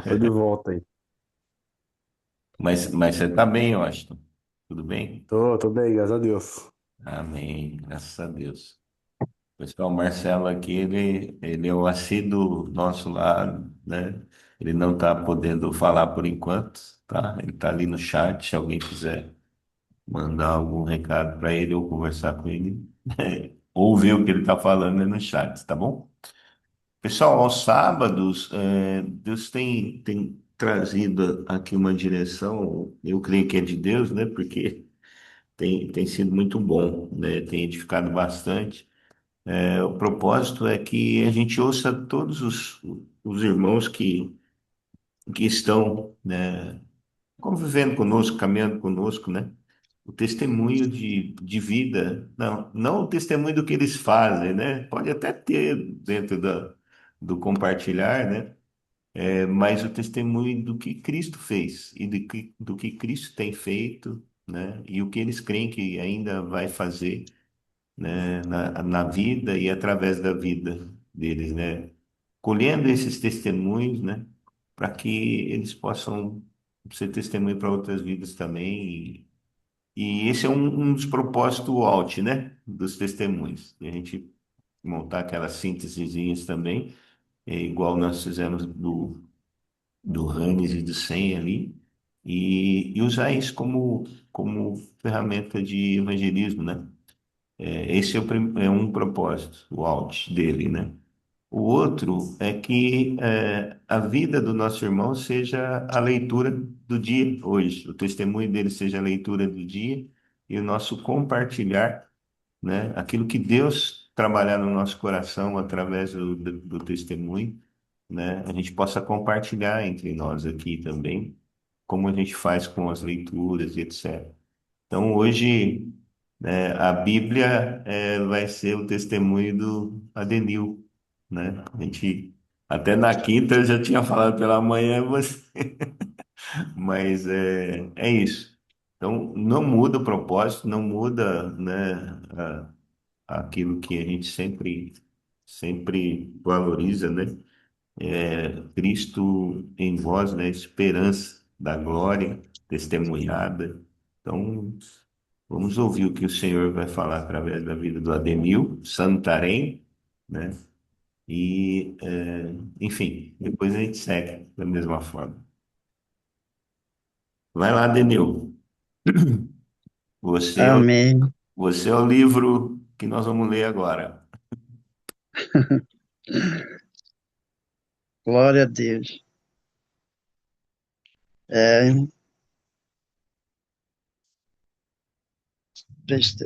Tô de volta aí. Mas você tá bem, Washington? Tudo bem? Tô bem, graças a Deus. Amém, graças a Deus. O pessoal Marcelo aqui, ele é o assíduo nosso lá, né? Ele não está podendo falar por enquanto, tá? Ele está ali no chat, se alguém quiser mandar algum recado para ele ou conversar com ele, ou ver o que ele está falando é no chat, tá bom? Pessoal, aos sábados, Deus tem trazido aqui uma direção, eu creio que é de Deus, né? Porque tem sido muito bom, né? Tem edificado bastante. O propósito é que a gente ouça todos os irmãos que estão, né, convivendo conosco, caminhando conosco, né? O testemunho de vida, não o testemunho do que eles fazem, né? Pode até ter dentro do compartilhar, né? Mas o testemunho do que Cristo fez e do que Cristo tem feito, né? E o que eles creem que ainda vai fazer, né? Na vida e através da vida deles, né? Colhendo esses testemunhos, né? Para que eles possam ser testemunho para outras vidas também. E esse é um dos propósitos alt, né? Dos testemunhos. E a gente montar aquelas síntesezinhas também, igual nós fizemos do Hannes e do Sen ali, e usar isso como ferramenta de evangelismo, né? Esse é um propósito, o out dele, né? O outro é que a vida do nosso irmão seja a leitura do dia hoje, o testemunho dele seja a leitura do dia e o nosso compartilhar, né? Aquilo que Deus trabalhar no nosso coração através do testemunho, né? A gente possa compartilhar entre nós aqui também, como a gente faz com as leituras e etc. Então, hoje, a Bíblia vai ser o testemunho do Adenil, né? A gente, até na quinta eu já tinha falado pela manhã, mas é isso. Então, não muda o propósito, não muda, né, aquilo que a gente sempre valoriza, né? Cristo em vós, né? Esperança da glória testemunhada. Então, vamos ouvir o que o Senhor vai falar através da vida do Ademil Santarém, né? E, enfim, depois a gente segue da mesma forma. Vai lá, Ademil. Você é o, Amém. você é o livro que nós vamos ler agora. Glória a Deus. É,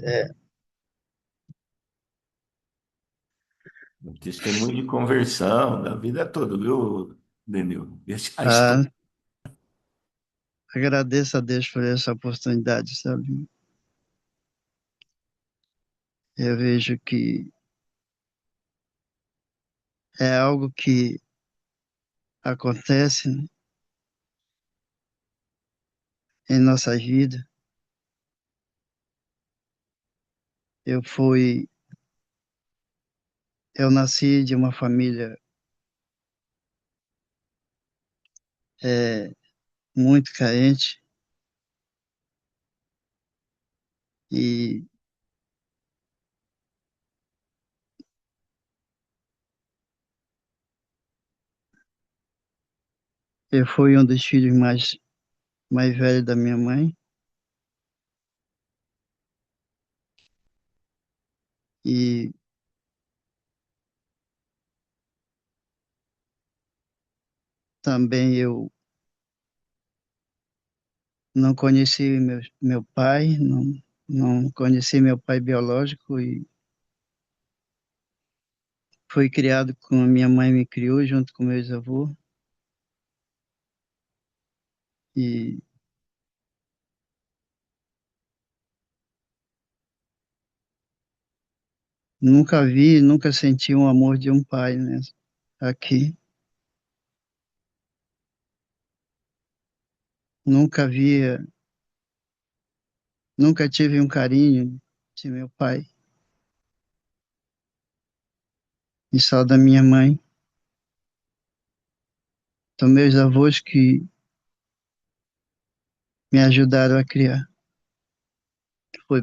é, Um testemunho de conversão da vida toda, viu, Ademil? Deixa a ah, história. agradeço a Deus por essa oportunidade, sabe? Eu vejo que é algo que acontece, né, em nossa vida. Eu fui, eu nasci de uma família é, muito carente e eu fui um dos filhos mais velhos da minha mãe e também eu não conheci meu pai, não conheci meu pai biológico e fui criado com a minha mãe me criou junto com meus avós e nunca senti um amor de um pai, né? Aqui, nunca via, nunca tive um carinho de meu pai e só da minha mãe. dos meus avós que me ajudaram a criar. Foi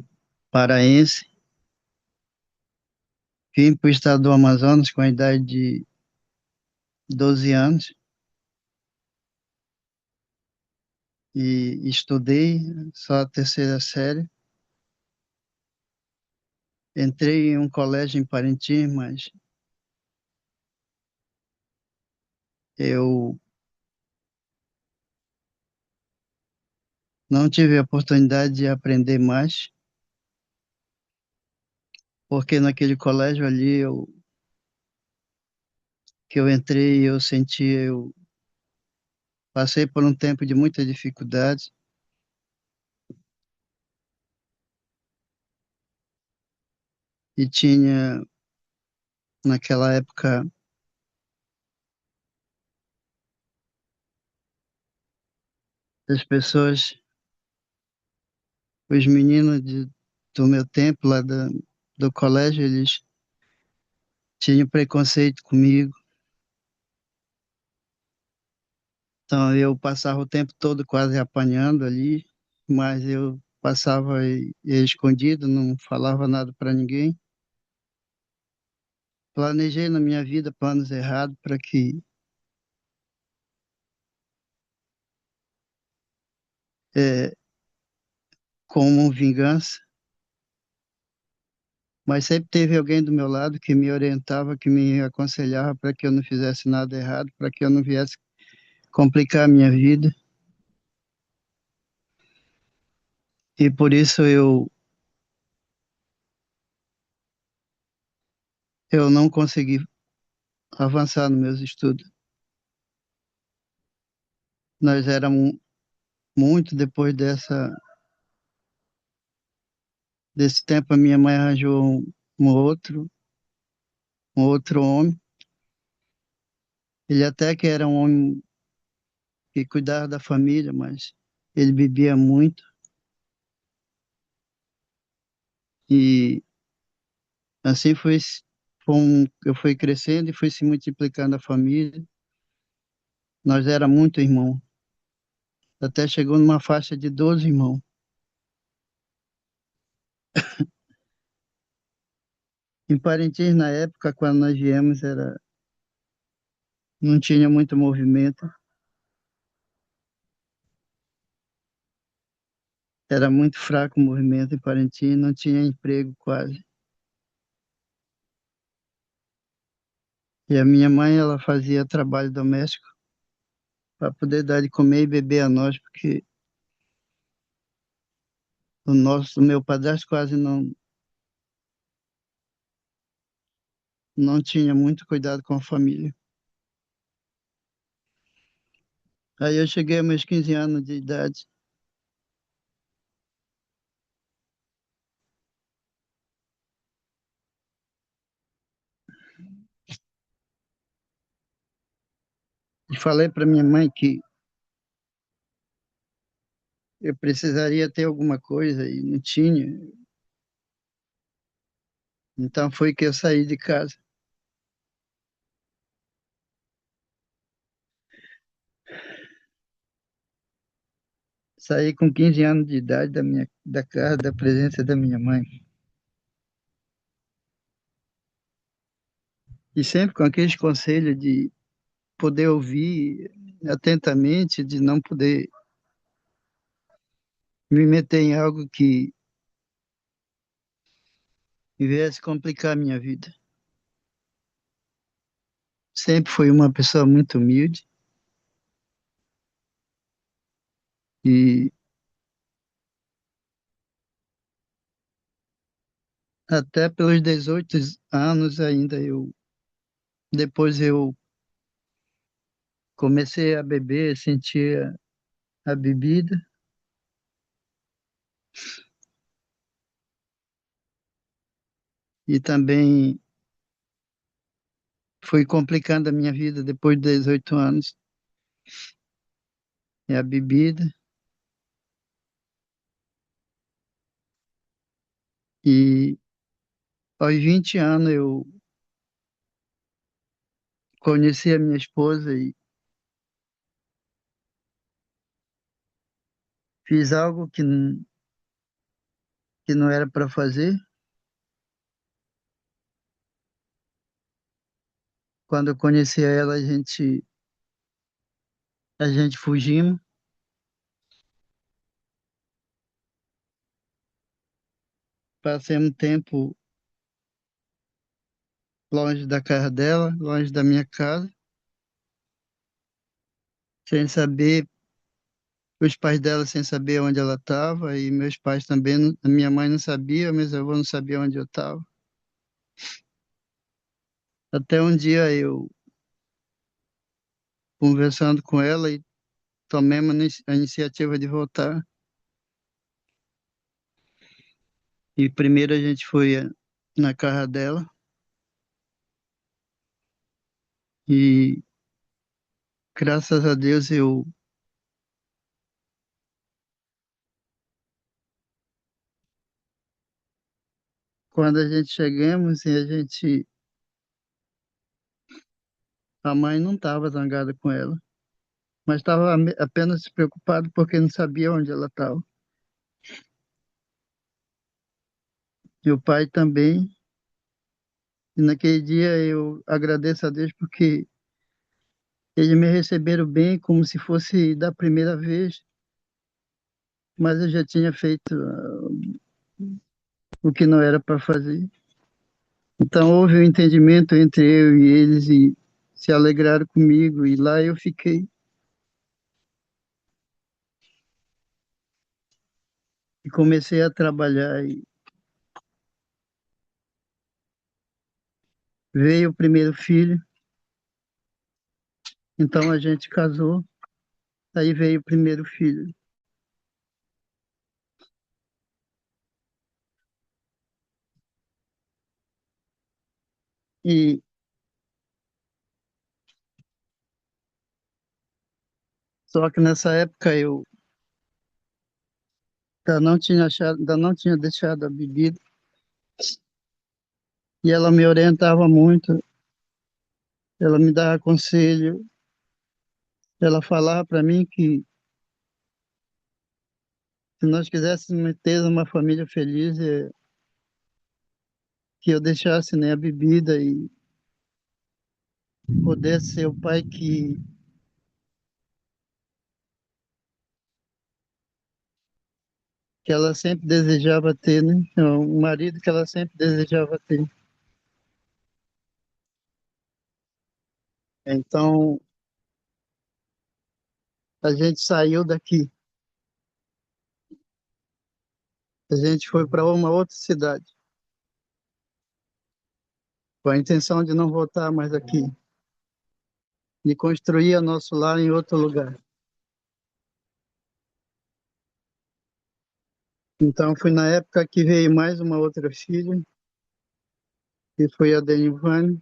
paraense, vim para o estado do Amazonas com a idade de 12 anos e estudei só a terceira série. Entrei em um colégio em Parintins, mas eu não tive a oportunidade de aprender mais, porque naquele colégio ali que eu entrei, eu sentia, eu passei por um tempo de muita dificuldade e tinha, naquela época, as pessoas, os meninos do meu tempo lá do colégio, eles tinham preconceito comigo. Então eu passava o tempo todo quase apanhando ali, mas eu passava escondido, não falava nada para ninguém. Planejei na minha vida planos errados para que, é, como vingança, mas sempre teve alguém do meu lado que me orientava, que me aconselhava para que eu não fizesse nada errado, para que eu não viesse complicar a minha vida. E por isso eu não consegui avançar nos meus estudos. Nós éramos muito depois desse tempo, a minha mãe arranjou um outro homem. Ele até que era um homem que cuidava da família, mas ele bebia muito e assim eu fui crescendo e foi se multiplicando a família. Nós era muito irmão, até chegou numa faixa de 12 irmãos. Em Parintins, na época, quando nós viemos, não tinha muito movimento, era muito fraco o movimento em Parintins, não tinha emprego quase. E a minha mãe, ela fazia trabalho doméstico para poder dar de comer e beber a nós, porque o meu padrasto quase não tinha muito cuidado com a família. Aí eu cheguei aos meus 15 anos de idade e falei para minha mãe que eu precisaria ter alguma coisa e não tinha. Então foi que eu saí de casa. Saí com 15 anos de idade da casa, da presença da minha mãe. E sempre com aqueles conselhos de poder ouvir atentamente, de não poder me meter em algo que viesse complicar a minha vida. Sempre fui uma pessoa muito humilde e até pelos 18 anos ainda depois eu comecei a beber, sentia a bebida e também foi complicando a minha vida depois de 18 anos, é a bebida. E aos 20 anos eu conheci a minha esposa fiz algo que não era para fazer. Quando eu conheci ela, a gente fugimos, passei um tempo longe da casa dela, longe da minha casa, sem saber, os pais dela sem saber onde ela estava, e meus pais também, a minha mãe não sabia, meus avós não sabiam onde eu estava. Até um dia eu, conversando com ela, e tomemos a iniciativa de voltar. E primeiro a gente foi na casa dela, e graças a Deus quando a gente chegamos, e a mãe não estava zangada com ela, mas estava apenas preocupada porque não sabia onde ela estava. E o pai também. E naquele dia eu agradeço a Deus porque eles me receberam bem, como se fosse da primeira vez, mas eu já tinha feito o que não era para fazer. Então houve um entendimento entre eu e eles e se alegraram comigo, e lá eu fiquei e comecei a trabalhar. E veio o primeiro filho, então a gente casou, aí veio o primeiro filho. E só que nessa época eu ainda não tinha deixado a bebida, e ela me orientava muito, ela me dava conselho, ela falava para mim que se nós quiséssemos ter uma família feliz, que eu deixasse, né, a bebida e pudesse ser o pai que ela sempre desejava ter, né? O marido que ela sempre desejava ter. Então, a gente saiu daqui, a gente foi para uma outra cidade, com a intenção de não voltar mais aqui, de construir o nosso lar em outro lugar. Então, foi na época que veio mais uma outra filha, que foi a Denivane.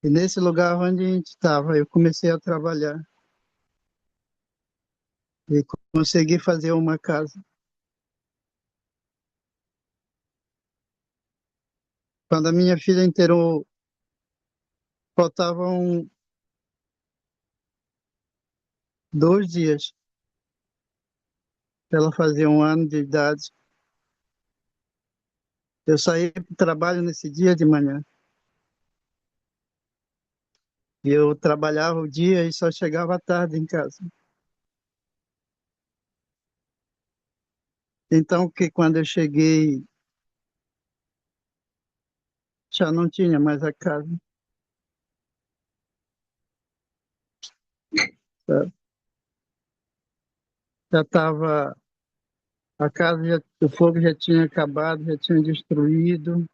E nesse lugar onde a gente estava, eu comecei a trabalhar e consegui fazer uma casa. Quando a minha filha inteirou, faltavam 2 dias para ela fazer 1 ano de idade. Eu saí para o trabalho nesse dia de manhã. E eu trabalhava o dia e só chegava à tarde em casa. Então, que quando eu cheguei, já não tinha mais a casa. Sabe? Já estava, a casa, o fogo já tinha acabado, já tinha destruído.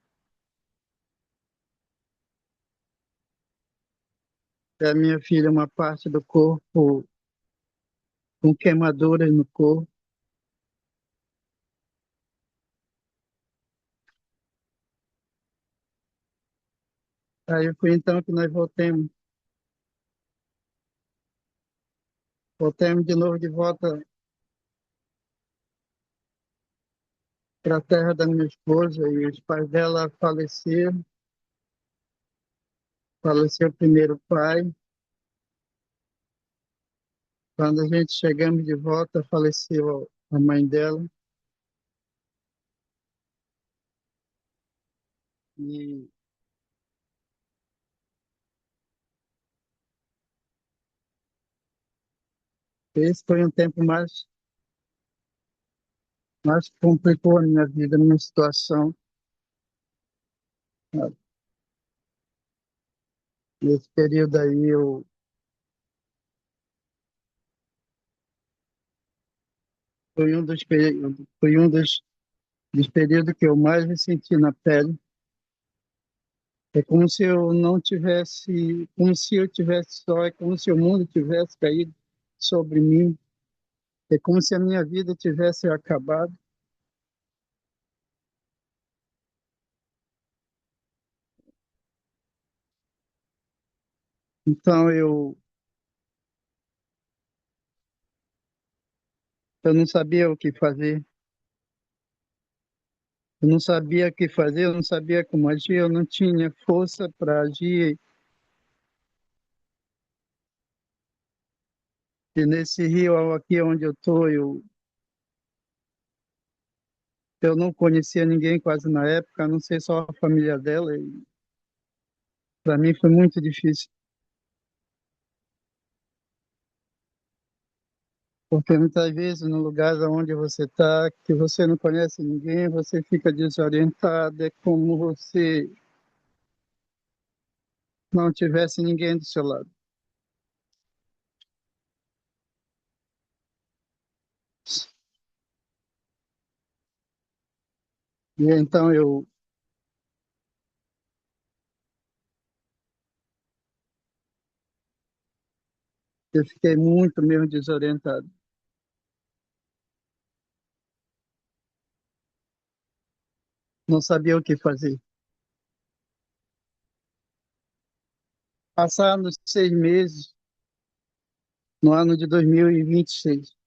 E a minha filha, uma parte do corpo com queimaduras no corpo. Aí foi então que nós voltamos de novo de volta para a terra da minha esposa, e os pais dela faleceram. Faleceu primeiro o pai, Quando a gente chegamos de volta, faleceu a mãe dela e esse foi um tempo mais que complicou a minha vida, a minha situação. Nesse período aí, foi um dos períodos que eu mais me senti na pele. É como se eu não tivesse, como se eu tivesse só, é como se o mundo tivesse caído sobre mim. É como se a minha vida tivesse acabado. Então eu não sabia o que fazer. Eu não sabia o que fazer, eu não sabia como agir, eu não tinha força para agir. E nesse rio aqui onde eu estou, eu não conhecia ninguém quase na época, a não ser só a família dela. E para mim foi muito difícil, porque muitas vezes no lugar onde você está, que você não conhece ninguém, você fica desorientado, é como você não tivesse ninguém do seu lado. E então eu fiquei muito mesmo desorientado, não sabia o que fazer. Passaram 6 meses, no ano de 2026.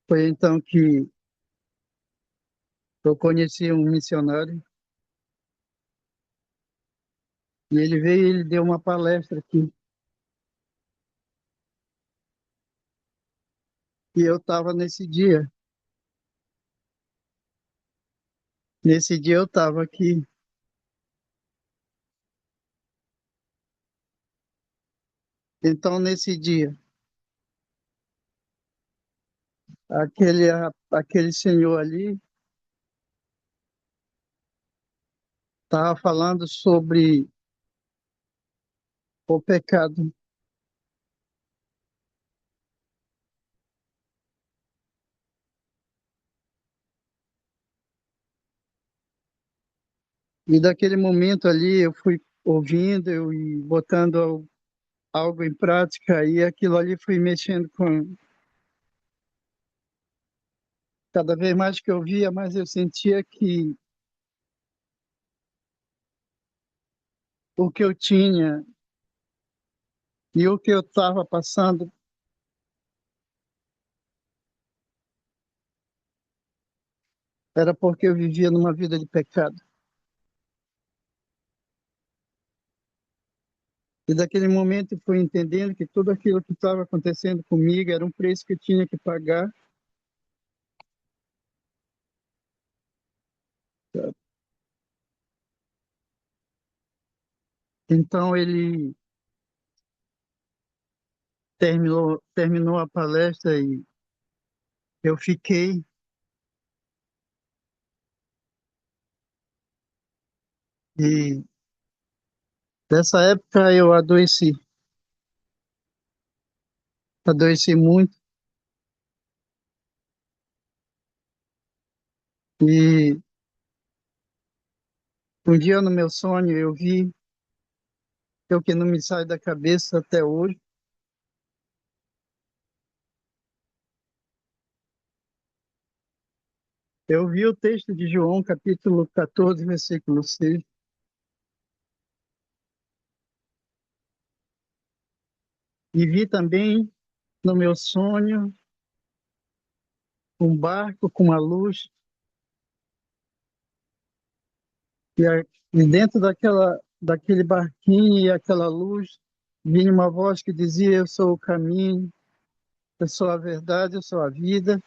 Foi então que eu conheci um missionário e ele veio e ele deu uma palestra aqui. E eu estava nesse dia. Nesse dia eu estava aqui. Então, nesse dia, aquele senhor ali estava falando sobre o pecado. E daquele momento ali eu fui ouvindo e botando algo em prática e aquilo ali foi mexendo com cada vez mais que eu via, mais eu sentia que o que eu tinha e o que eu estava passando era porque eu vivia numa vida de pecado. E daquele momento eu fui entendendo que tudo aquilo que estava acontecendo comigo era um preço que eu tinha que pagar. Então ele terminou a palestra e eu fiquei. E dessa época eu adoeci muito. E um dia no meu sonho eu vi, que é o que não me sai da cabeça até hoje, eu vi o texto de João, capítulo 14, versículo 6, e vi também no meu sonho um barco com uma luz, e, a, e dentro daquele barquinho e aquela luz, vinha uma voz que dizia: Eu sou o caminho, eu sou a verdade, eu sou a vida,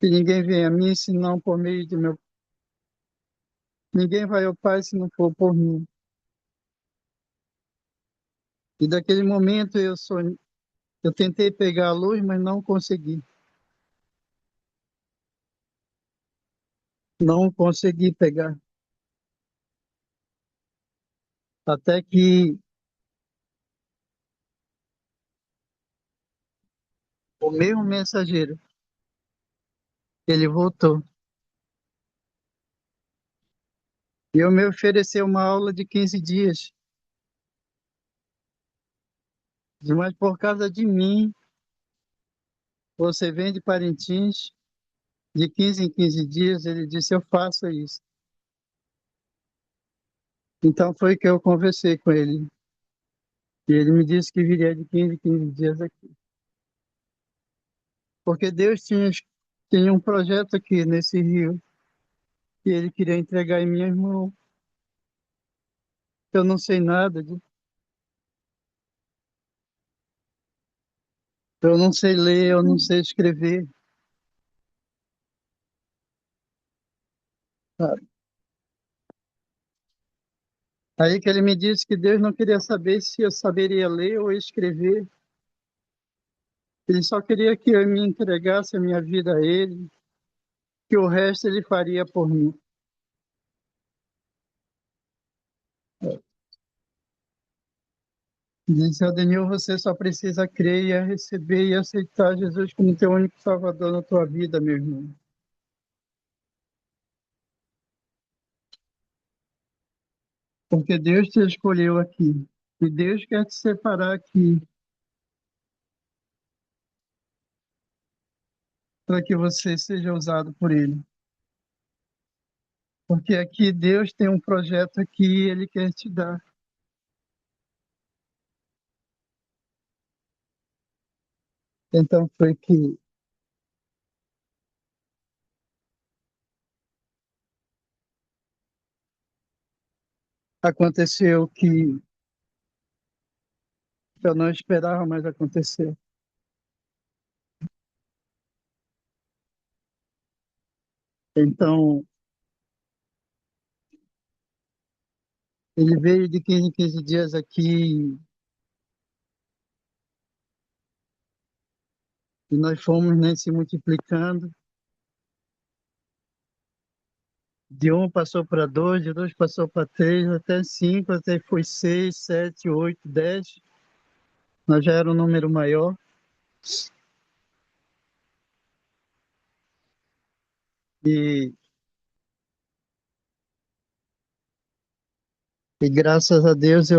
e ninguém vem a mim senão por meio de meu. Ninguém vai ao Pai se não for por mim. E daquele momento eu tentei pegar a luz, mas não consegui. Não consegui pegar. Até que o mesmo mensageiro, ele voltou. E eu me ofereceu uma aula de 15 dias. Mas por causa de mim, você vem de Parintins, de 15 em 15 dias, ele disse: Eu faço isso. Então foi que eu conversei com ele. E ele me disse que viria de 15 em 15 dias aqui. Porque Deus tinha um projeto aqui nesse rio que ele queria entregar em minhas mãos. Eu não sei nada, eu não sei ler, eu não sei escrever. Sabe? Aí que ele me disse que Deus não queria saber se eu saberia ler ou escrever. Ele só queria que eu me entregasse a minha vida a ele, que o resto ele faria por mim. Disse: Adenil, você só precisa crer e receber e aceitar Jesus como teu único salvador na tua vida, meu irmão. Porque Deus te escolheu aqui. E Deus quer te separar aqui para que você seja usado por Ele. Porque aqui Deus tem um projeto aqui e Ele quer te dar. Então foi que aconteceu que eu não esperava, mas aconteceu. Então, ele veio de 15 em 15 dias aqui e nós fomos, né, se multiplicando. De um passou para dois, de dois passou para três, até cinco, até foi seis, sete, oito, 10. Nós já era um número maior. E, e graças a Deus,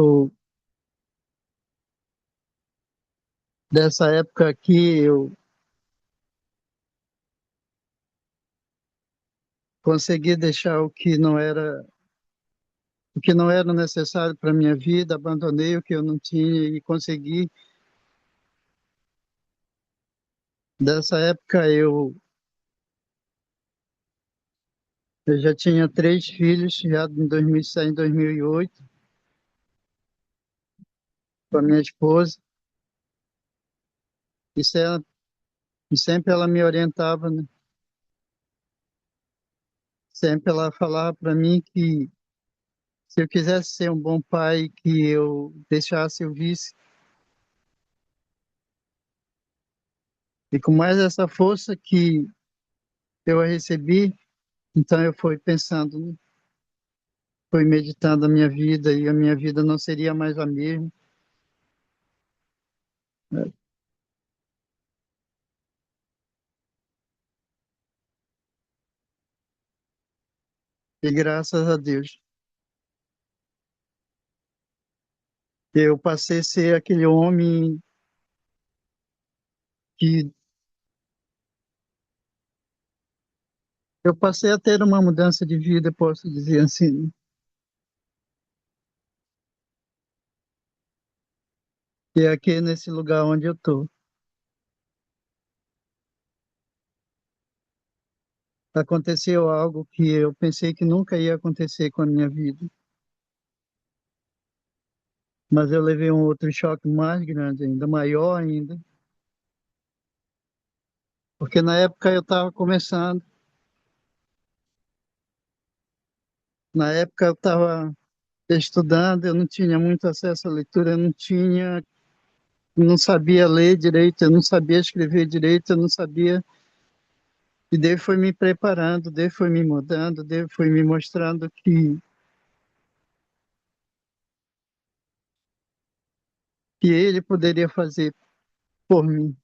dessa época aqui, eu consegui deixar o que não era necessário para a minha vida, abandonei o que eu não tinha e consegui. Dessa época, eu já tinha três filhos, já em 2007, em 2008, com a minha esposa. E, se ela, e sempre ela me orientava, né? Sempre ela falava para mim que se eu quisesse ser um bom pai, que eu deixasse o vício. E com mais essa força que eu recebi, então eu fui pensando, né? Fui meditando a minha vida e a minha vida não seria mais a mesma, né? E graças a Deus, eu passei a ser aquele homem que eu passei a ter uma mudança de vida, posso dizer assim, né? E é aqui nesse lugar onde eu estou. Aconteceu algo que eu pensei que nunca ia acontecer com a minha vida. Mas eu levei um outro choque mais grande ainda, maior ainda, porque na época eu estava começando, na época eu estava estudando, eu não tinha muito acesso à leitura, eu não tinha, não sabia ler direito, eu não sabia escrever direito, eu não sabia. E Deus foi me preparando, Deus foi me mudando, Deus foi me mostrando que Ele poderia fazer por mim.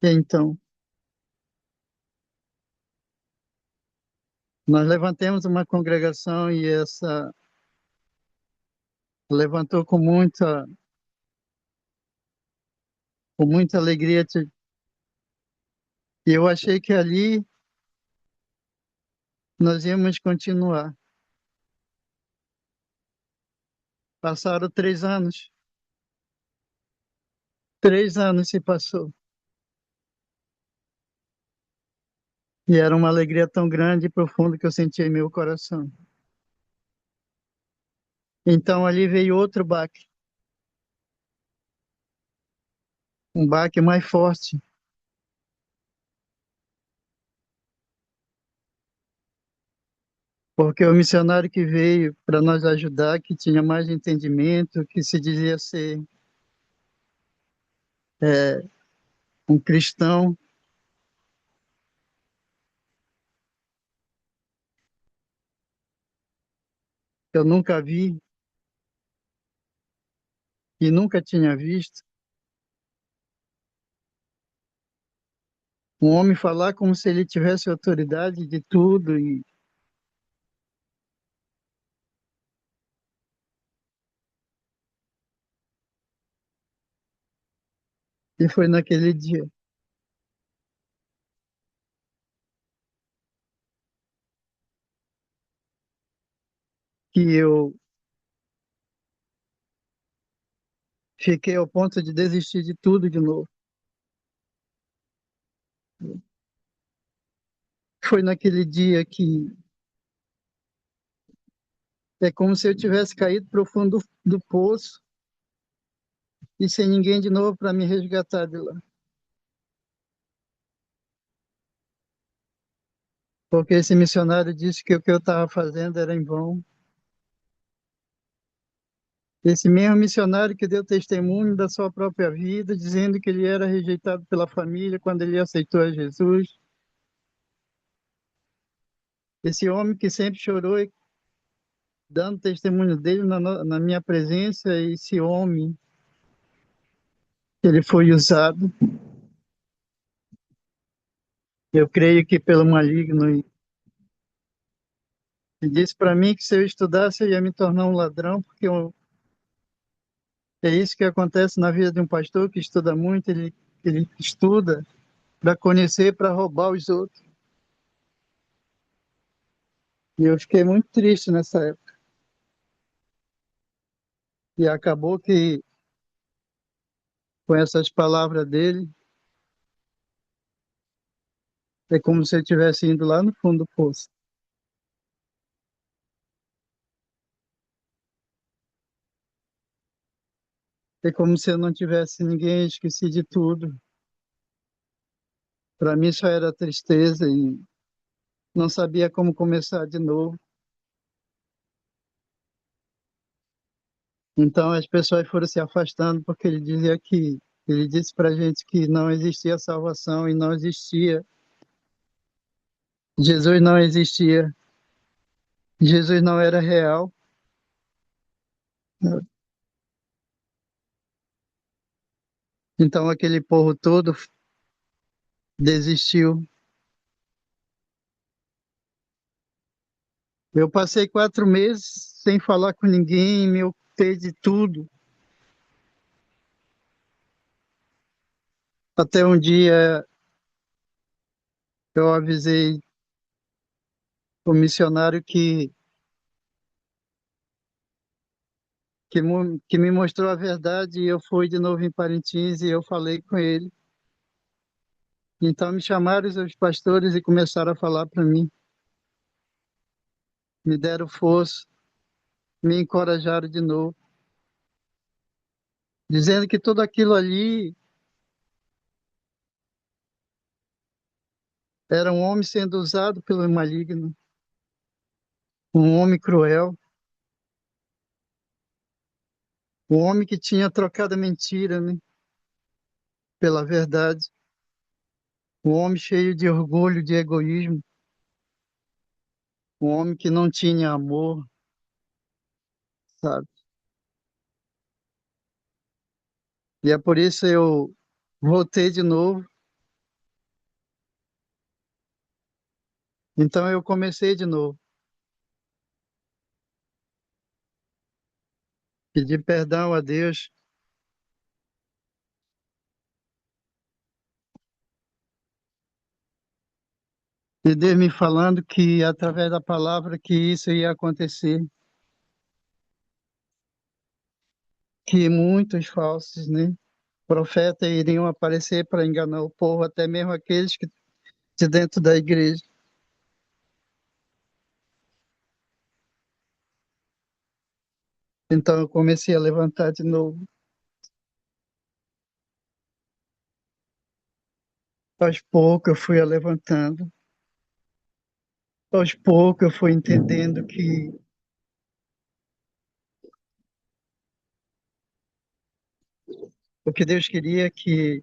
E então, nós levantamos uma congregação e essa levantou com muita alegria. E eu achei que ali nós íamos continuar. Passaram 3 anos, 3 anos se passou. E era uma alegria tão grande e profunda que eu sentia em meu coração. Então ali veio outro baque, um baque mais forte, porque o missionário que veio para nos ajudar, que tinha mais entendimento, que se dizia ser é, um cristão, eu nunca vi e nunca tinha visto, um homem falar como se ele tivesse autoridade de tudo, e foi naquele dia que eu fiquei ao ponto de desistir de tudo de novo. Foi naquele dia que é como se eu tivesse caído profundo do poço e sem ninguém de novo para me resgatar de lá. Porque esse missionário disse que o que eu estava fazendo era em vão. Esse mesmo missionário que deu testemunho da sua própria vida, dizendo que ele era rejeitado pela família quando ele aceitou a Jesus. Esse homem que sempre chorou e dando testemunho dele na minha presença, esse homem, ele foi usado, eu creio que pelo maligno, e disse para mim que se eu estudasse eu ia me tornar um ladrão, porque é isso que acontece na vida de um pastor que estuda muito, ele estuda para conhecer, para roubar os outros. E eu fiquei muito triste nessa época. E acabou que, com essas palavras dele, é como se eu estivesse indo lá no fundo do poço. É como se eu não tivesse ninguém, esqueci de tudo. Para mim só era tristeza e não sabia como começar de novo. Então as pessoas foram se afastando porque ele disse para a gente que não existia salvação e não existia, Jesus não existia, Jesus não era real. Então aquele povo todo desistiu. Eu passei 4 meses sem falar com ninguém, me ocupei de tudo. Até um dia eu avisei o missionário que me mostrou a verdade e eu fui de novo em Parintins e eu falei com ele. Então me chamaram os pastores e começaram a falar para mim. me deram força, me encorajaram de novo, dizendo que tudo aquilo ali era um homem sendo usado pelo maligno, um homem cruel, um homem que tinha trocado a mentira, né, pela verdade, um homem cheio de orgulho, de egoísmo, um homem que não tinha amor, sabe? E é por isso eu voltei de novo. Então eu comecei de novo, pedi perdão a Deus, e Deus me falando que através da palavra que isso ia acontecer, que muitos falsos, né, profetas iriam aparecer para enganar o povo, até mesmo aqueles que de dentro da igreja. Então eu comecei a levantar de novo. Aos poucos eu fui a levantando. Aos poucos eu fui entendendo que o que Deus queria que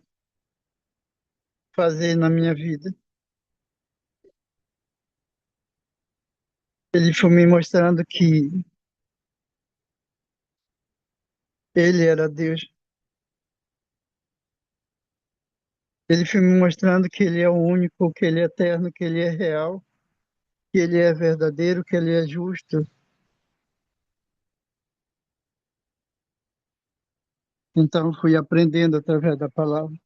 fazer na minha vida. Ele foi me mostrando que Ele era Deus. Ele foi me mostrando que Ele é o único, que Ele é eterno, que Ele é real, que Ele é verdadeiro, que Ele é justo. Então eu fui aprendendo através da palavra.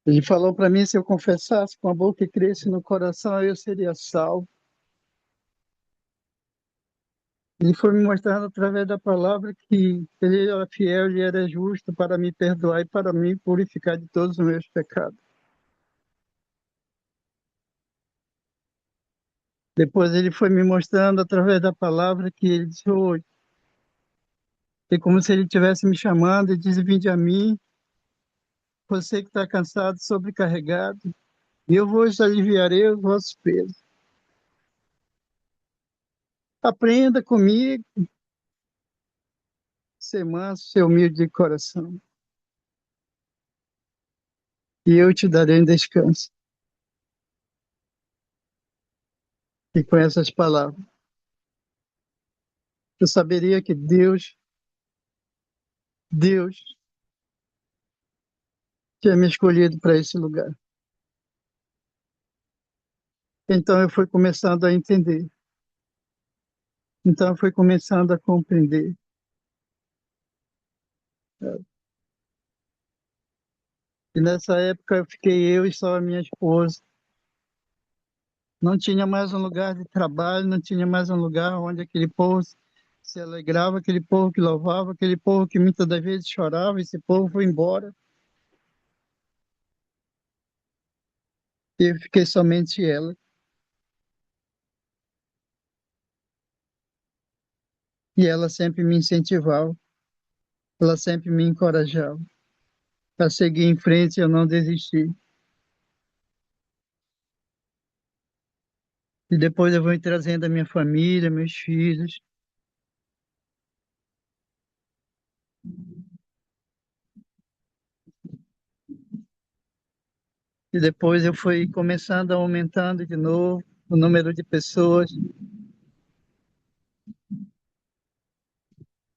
Ele falou para mim, se eu confessasse com a boca e cresce no coração, eu seria salvo. Ele foi me mostrando através da palavra que Ele era fiel, Ele era justo para me perdoar e para me purificar de todos os meus pecados. Depois Ele foi me mostrando através da palavra que Ele disse, hoje, é como se Ele estivesse me chamando e disse, vinde a mim, você que está cansado, sobrecarregado, e eu vos aliviarei os vossos pesos. Aprenda comigo, ser manso, ser humilde de coração, e eu te darei um descanso. E com essas palavras, eu saberia que Deus tinha me escolhido para esse lugar. Então eu fui começando a entender. Então eu fui começando a compreender. E nessa época eu fiquei eu e só a minha esposa. Não tinha mais um lugar de trabalho, não tinha mais um lugar onde aquele povo se alegrava, aquele povo que louvava, aquele povo que muitas das vezes chorava, esse povo foi embora. E eu fiquei somente ela. E ela sempre me incentivava, ela sempre me encorajava a seguir em frente e eu não desistir. E depois eu vou trazendo a minha família, meus filhos. E depois eu fui começando a aumentando de novo o número de pessoas.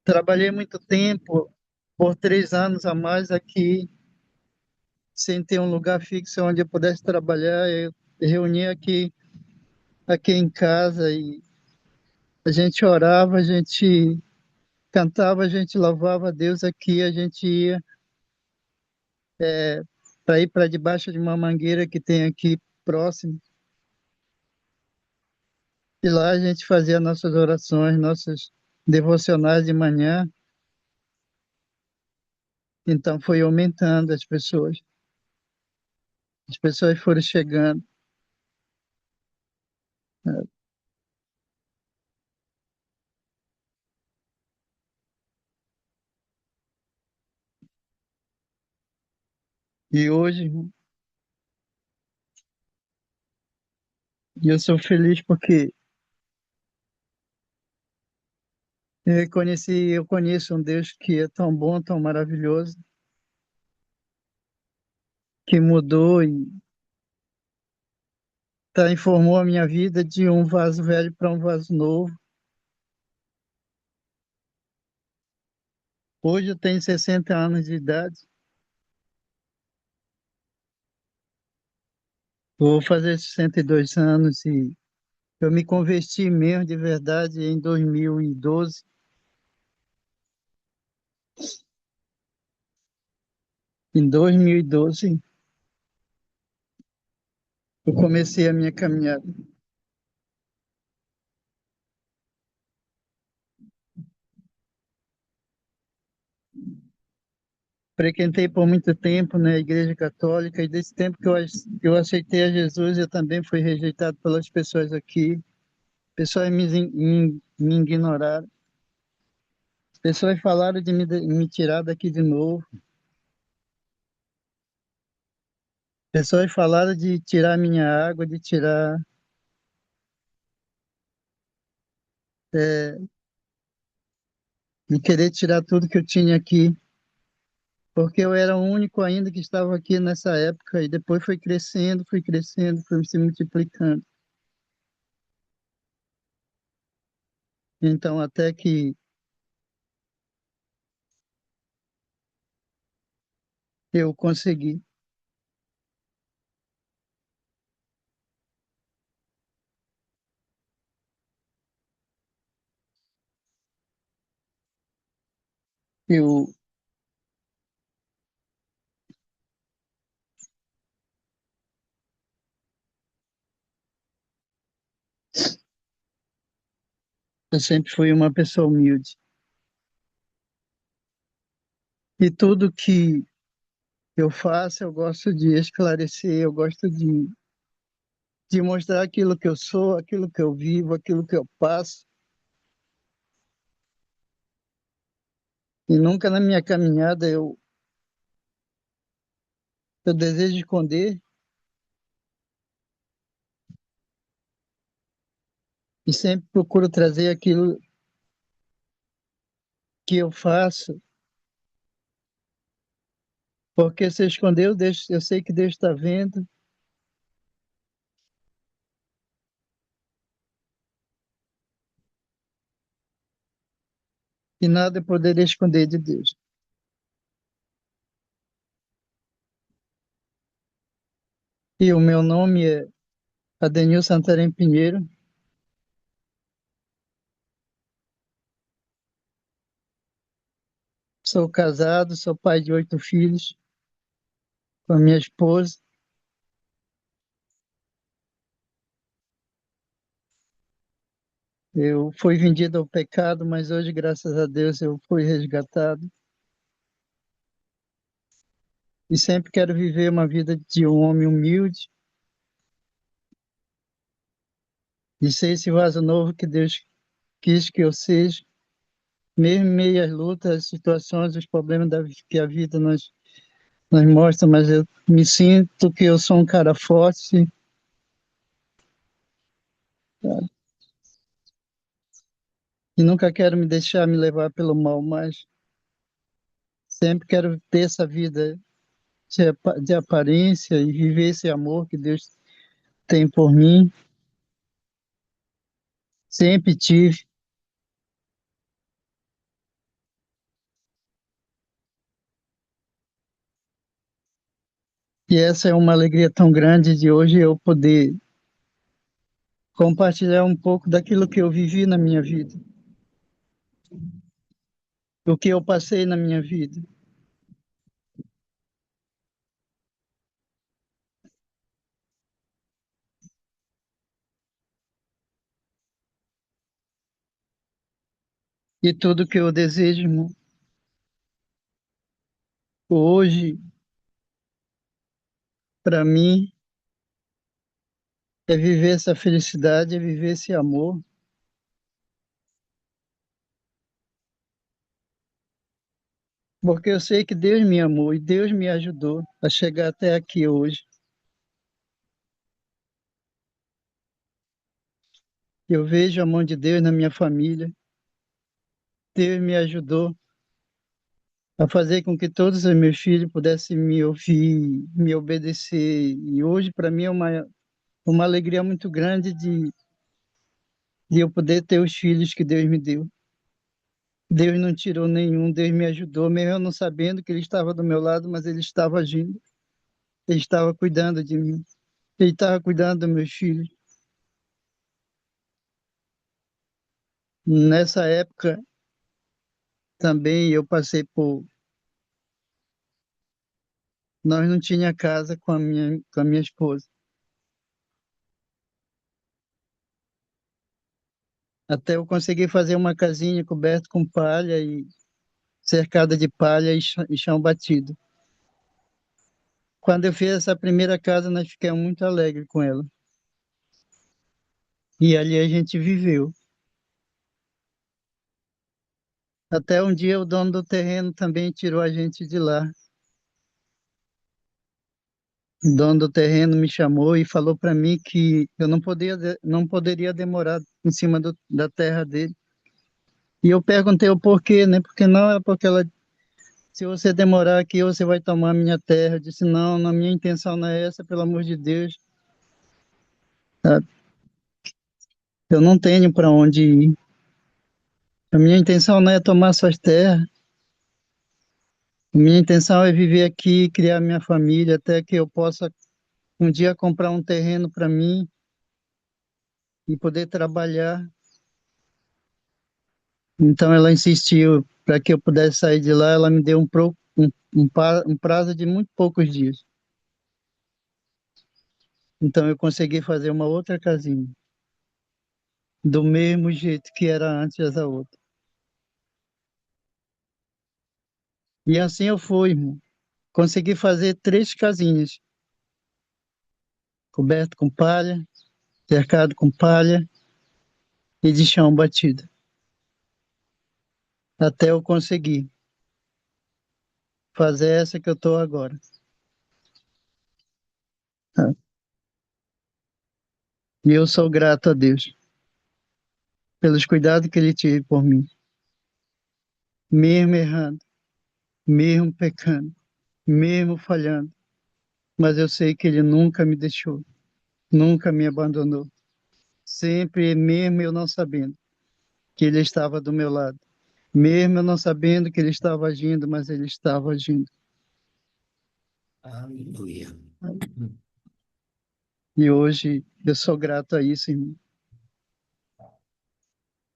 Trabalhei muito tempo, por 3 anos a mais aqui, sem ter um lugar fixo onde eu pudesse trabalhar. Eu reunia aqui em casa e a gente orava, a gente cantava, a gente louvava a Deus aqui, a gente ia para ir para debaixo de uma mangueira que tem aqui próximo. E lá a gente fazia nossas orações, nossas devocionais de manhã. Então foi aumentando as pessoas. As pessoas foram chegando. E hoje, irmão, eu sou feliz porque eu conheço um Deus que é tão bom, tão maravilhoso, que mudou e transformou a minha vida de um vaso velho para um vaso novo. Hoje eu tenho 60 anos de idade, vou fazer 62 anos e eu me converti mesmo de verdade em 2012. Em 2012, eu comecei a minha caminhada. Frequentei por muito tempo na Igreja Católica e desse tempo que eu aceitei a Jesus, eu também fui rejeitado pelas pessoas aqui. Pessoas me ignoraram. Pessoas falaram de me tirar daqui de novo. Pessoas falaram de tirar minha água, é, de querer tirar tudo que eu tinha aqui, porque eu era o único ainda que estava aqui nessa época e depois foi crescendo, foi se multiplicando. Então, até que eu consegui. Eu, eu sempre fui uma pessoa humilde. E tudo que eu faço, eu gosto de esclarecer, eu gosto de mostrar aquilo que eu sou, aquilo que eu vivo, aquilo que eu passo. E nunca na minha caminhada eu desejo esconder e sempre procuro trazer aquilo que eu faço, porque se eu esconder, eu sei que Deus está vendo e nada eu poderia esconder de Deus. E o meu nome é Adenil Santarém Pinheiro, sou casado, sou pai de 8 filhos com a minha esposa. Eu fui vendido ao pecado, mas hoje, graças a Deus, eu fui resgatado. E sempre quero viver uma vida de um homem humilde e ser esse vaso novo que Deus quis que eu seja, mesmo em meio às lutas, às situações, os problemas que a vida nos mostra, mas eu me sinto que eu sou um cara forte, tá? E nunca quero me deixar me levar pelo mal, mas sempre quero ter essa vida de aparência e viver esse amor que Deus tem por mim. Sempre tive. E essa é uma alegria tão grande de hoje eu poder compartilhar um pouco daquilo que eu vivi na minha vida, do que eu passei na minha vida. E tudo que eu desejo, irmão, hoje, para mim, é viver essa felicidade, é viver esse amor, porque eu sei que Deus me amou e Deus me ajudou a chegar até aqui hoje. Eu vejo a mão de Deus na minha família. Deus me ajudou a fazer com que todos os meus filhos pudessem me ouvir, me obedecer. E hoje, para mim, é uma alegria muito grande de eu poder ter os filhos que Deus me deu. Deus não tirou nenhum, Deus me ajudou, mesmo eu não sabendo que Ele estava do meu lado, mas Ele estava agindo, Ele estava cuidando de mim, Ele estava cuidando dos meus filhos. Nessa época também eu passei por. Nós não tinha casa com a minha esposa. Até eu conseguir fazer uma casinha coberta com palha e cercada de palha e chão batido. Quando eu fiz essa primeira casa, nós ficamos muito alegres com ela. E ali a gente viveu. Até um dia o dono do terreno também tirou a gente de lá. O dono do terreno me chamou e falou para mim que eu não poderia demorar em cima da terra dele. E eu perguntei o porquê, né? Porque não, é porque ela, se você demorar aqui, você vai tomar minha terra. Eu disse, não, a minha intenção não é essa, pelo amor de Deus. Tá? Eu não tenho para onde ir. A minha intenção não é tomar suas terras. A minha intenção é viver aqui, criar minha família, até que eu possa um dia comprar um terreno para mim e poder trabalhar. Então ela insistiu para que eu pudesse sair de lá, ela me deu um prazo de muito poucos dias. Então eu consegui fazer uma outra casinha, do mesmo jeito que era antes da outra. E assim eu fui, irmão. Consegui fazer três casinhas, coberto com palha, cercado com palha e de chão batido. Até eu conseguir fazer essa que eu estou agora. Tá? E eu sou grato a Deus pelos cuidados que Ele teve por mim, mesmo errando, mesmo pecando, mesmo falhando. Mas eu sei que Ele nunca me deixou, nunca me abandonou. Sempre, mesmo eu não sabendo que Ele estava do meu lado, mesmo eu não sabendo que Ele estava agindo, mas Ele estava agindo. Aleluia. E hoje eu sou grato a isso, irmão.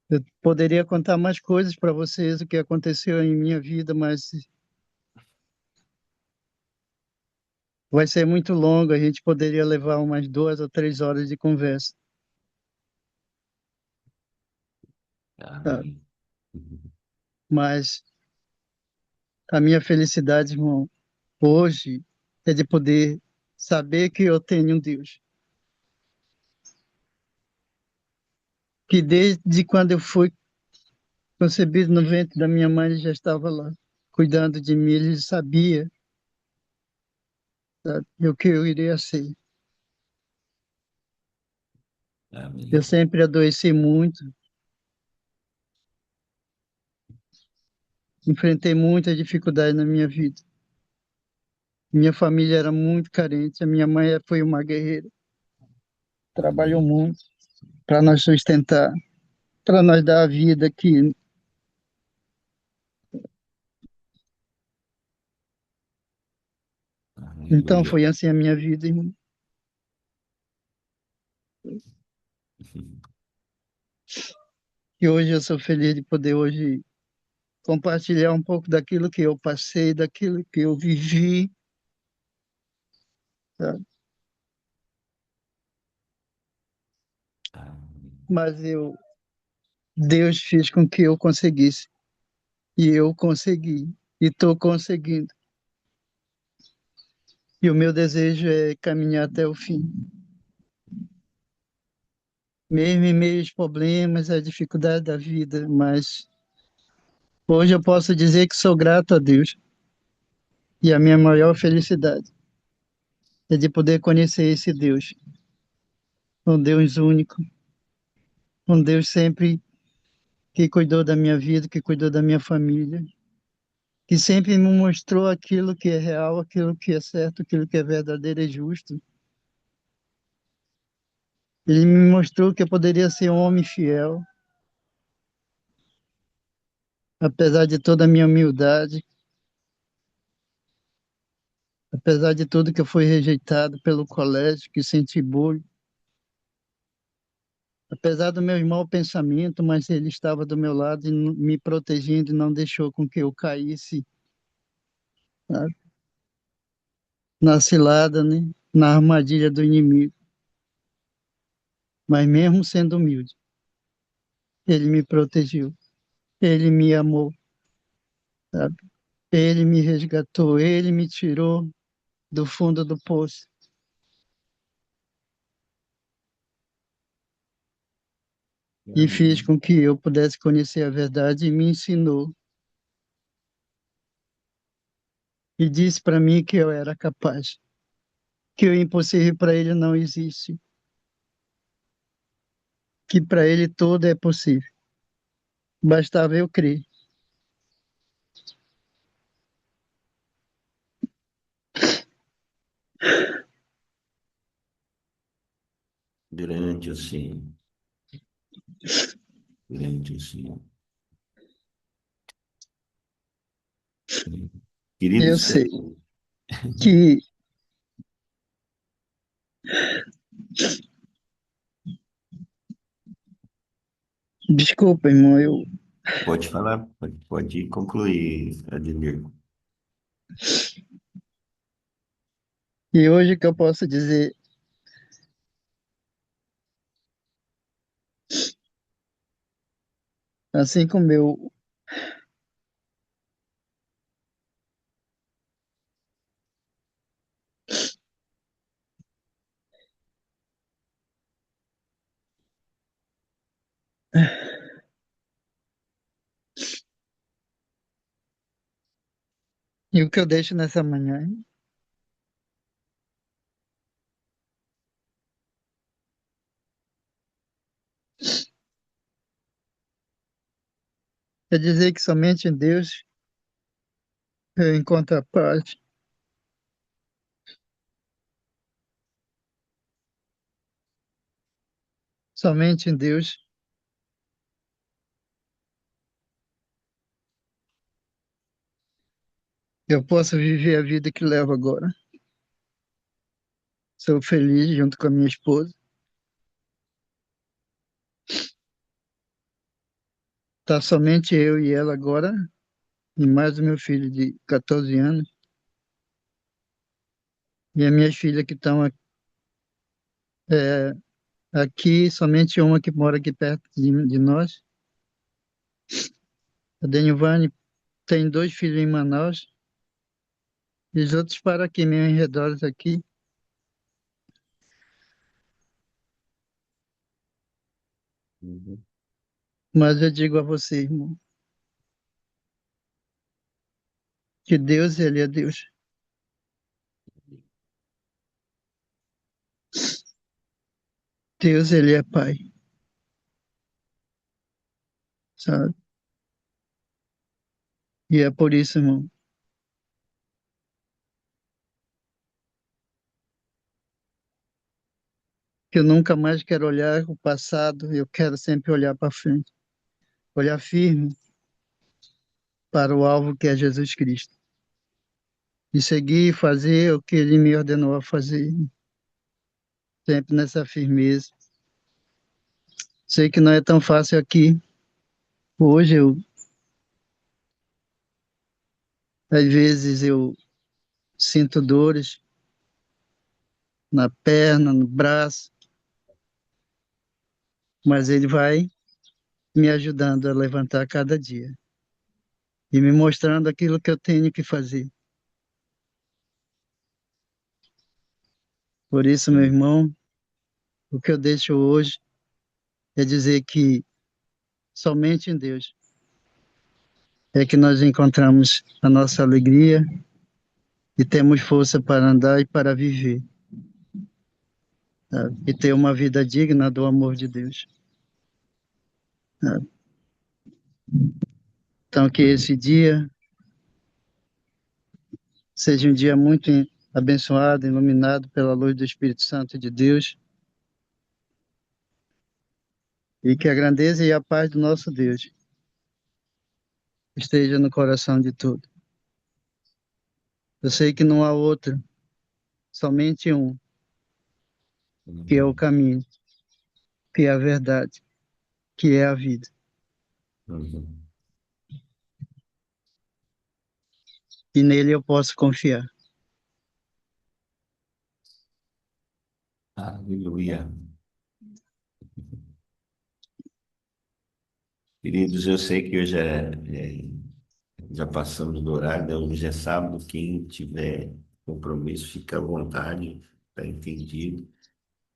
Eu poderia contar mais coisas para vocês, o que aconteceu em minha vida, mas vai ser muito longo. A gente poderia levar umas 2 ou 3 horas de conversa. Tá? Amém. Mas a minha felicidade, irmão, hoje é de poder saber que eu tenho um Deus, que desde quando eu fui concebido no ventre da minha mãe, ele já estava lá, cuidando de mim, ele sabia, sabe, o que eu iria ser. Eu Amém. sempre adoeci muito, enfrentei muita dificuldade na minha vida. Minha família era muito carente, a minha mãe foi uma guerreira, trabalhou Amém. muito para nós sustentar, para nós dar a vida aqui. Então Aleluia. foi assim a minha vida, irmão. E hoje eu sou feliz de poder hoje compartilhar um pouco daquilo que eu passei, daquilo que eu vivi, sabe? Amém. Mas Deus fez com que eu conseguisse. E eu consegui. E estou conseguindo. E o meu desejo é caminhar até o fim. mesmo em meio aos problemas, às dificuldades da vida, mas hoje eu posso dizer que sou grato a Deus e a minha maior felicidade é de poder conhecer esse Deus, um Deus único, um Deus sempre que cuidou da minha vida, que cuidou da minha família, que sempre me mostrou aquilo que é real, aquilo que é certo, aquilo que é verdadeiro e justo. Ele me mostrou que eu poderia ser um homem fiel, apesar de toda a minha humildade, apesar de tudo que eu fui rejeitado pelo colégio, que senti bullying, apesar do meu mau pensamento, mas ele estava do meu lado e me protegendo e não deixou com que eu caísse, sabe, na cilada, né? Na armadilha do inimigo. Mas mesmo sendo humilde, ele me protegeu, ele me amou, sabe? Ele me resgatou, ele me tirou do fundo do poço e fez Amém. com que eu pudesse conhecer a verdade e me ensinou e disse para mim que eu era capaz, que o impossível para ele não existe, que para ele tudo é possível. Bastava eu crer. Grande assim, grande assim. Querido Eu sei Sérgio, que, desculpa, irmão, pode falar, pode concluir, Ademir. e hoje que eu posso dizer, assim como eu, e o que eu deixo nessa manhã é dizer que somente em Deus eu encontro a paz, somente em Deus eu posso viver a vida que levo agora. Sou feliz junto com a minha esposa. Tá somente eu e ela agora, e mais o meu filho de 14 anos, e as minhas filhas que estão aqui, somente uma que mora aqui perto de nós. A Denivane tem dois filhos em Manaus, e os outros para aqui, meus redores aqui. Uhum. Mas eu digo a você, irmão, que Deus, Ele é Deus. Deus, Ele é Pai, sabe? E é por isso, irmão, que eu nunca mais quero olhar o passado, eu quero sempre olhar para frente, olhar firme para o alvo que é Jesus Cristo. E seguir e fazer o que Ele me ordenou a fazer, sempre nessa firmeza. Sei que não é tão fácil aqui. Hoje às vezes eu sinto dores na perna, no braço, mas Ele vai me ajudando a levantar cada dia e me mostrando aquilo que eu tenho que fazer. Por isso, meu Sim. irmão, o que eu deixo hoje quer dizer que somente em Deus é que nós encontramos a nossa alegria e temos força para andar e para viver, sabe? E ter uma vida digna do amor de Deus, sabe? Então, que esse dia seja um dia muito abençoado, iluminado pela luz do Espírito Santo de Deus, e que a grandeza e a paz do nosso Deus esteja no coração de todos. Eu sei que não há outro, somente um, que é o Uhum. caminho, que é a verdade, que é a vida. Uhum. E nele eu posso confiar. Aleluia. Queridos, eu sei que hoje já passamos do horário, né? Hoje é sábado. Quem tiver compromisso, fica à vontade, está entendido.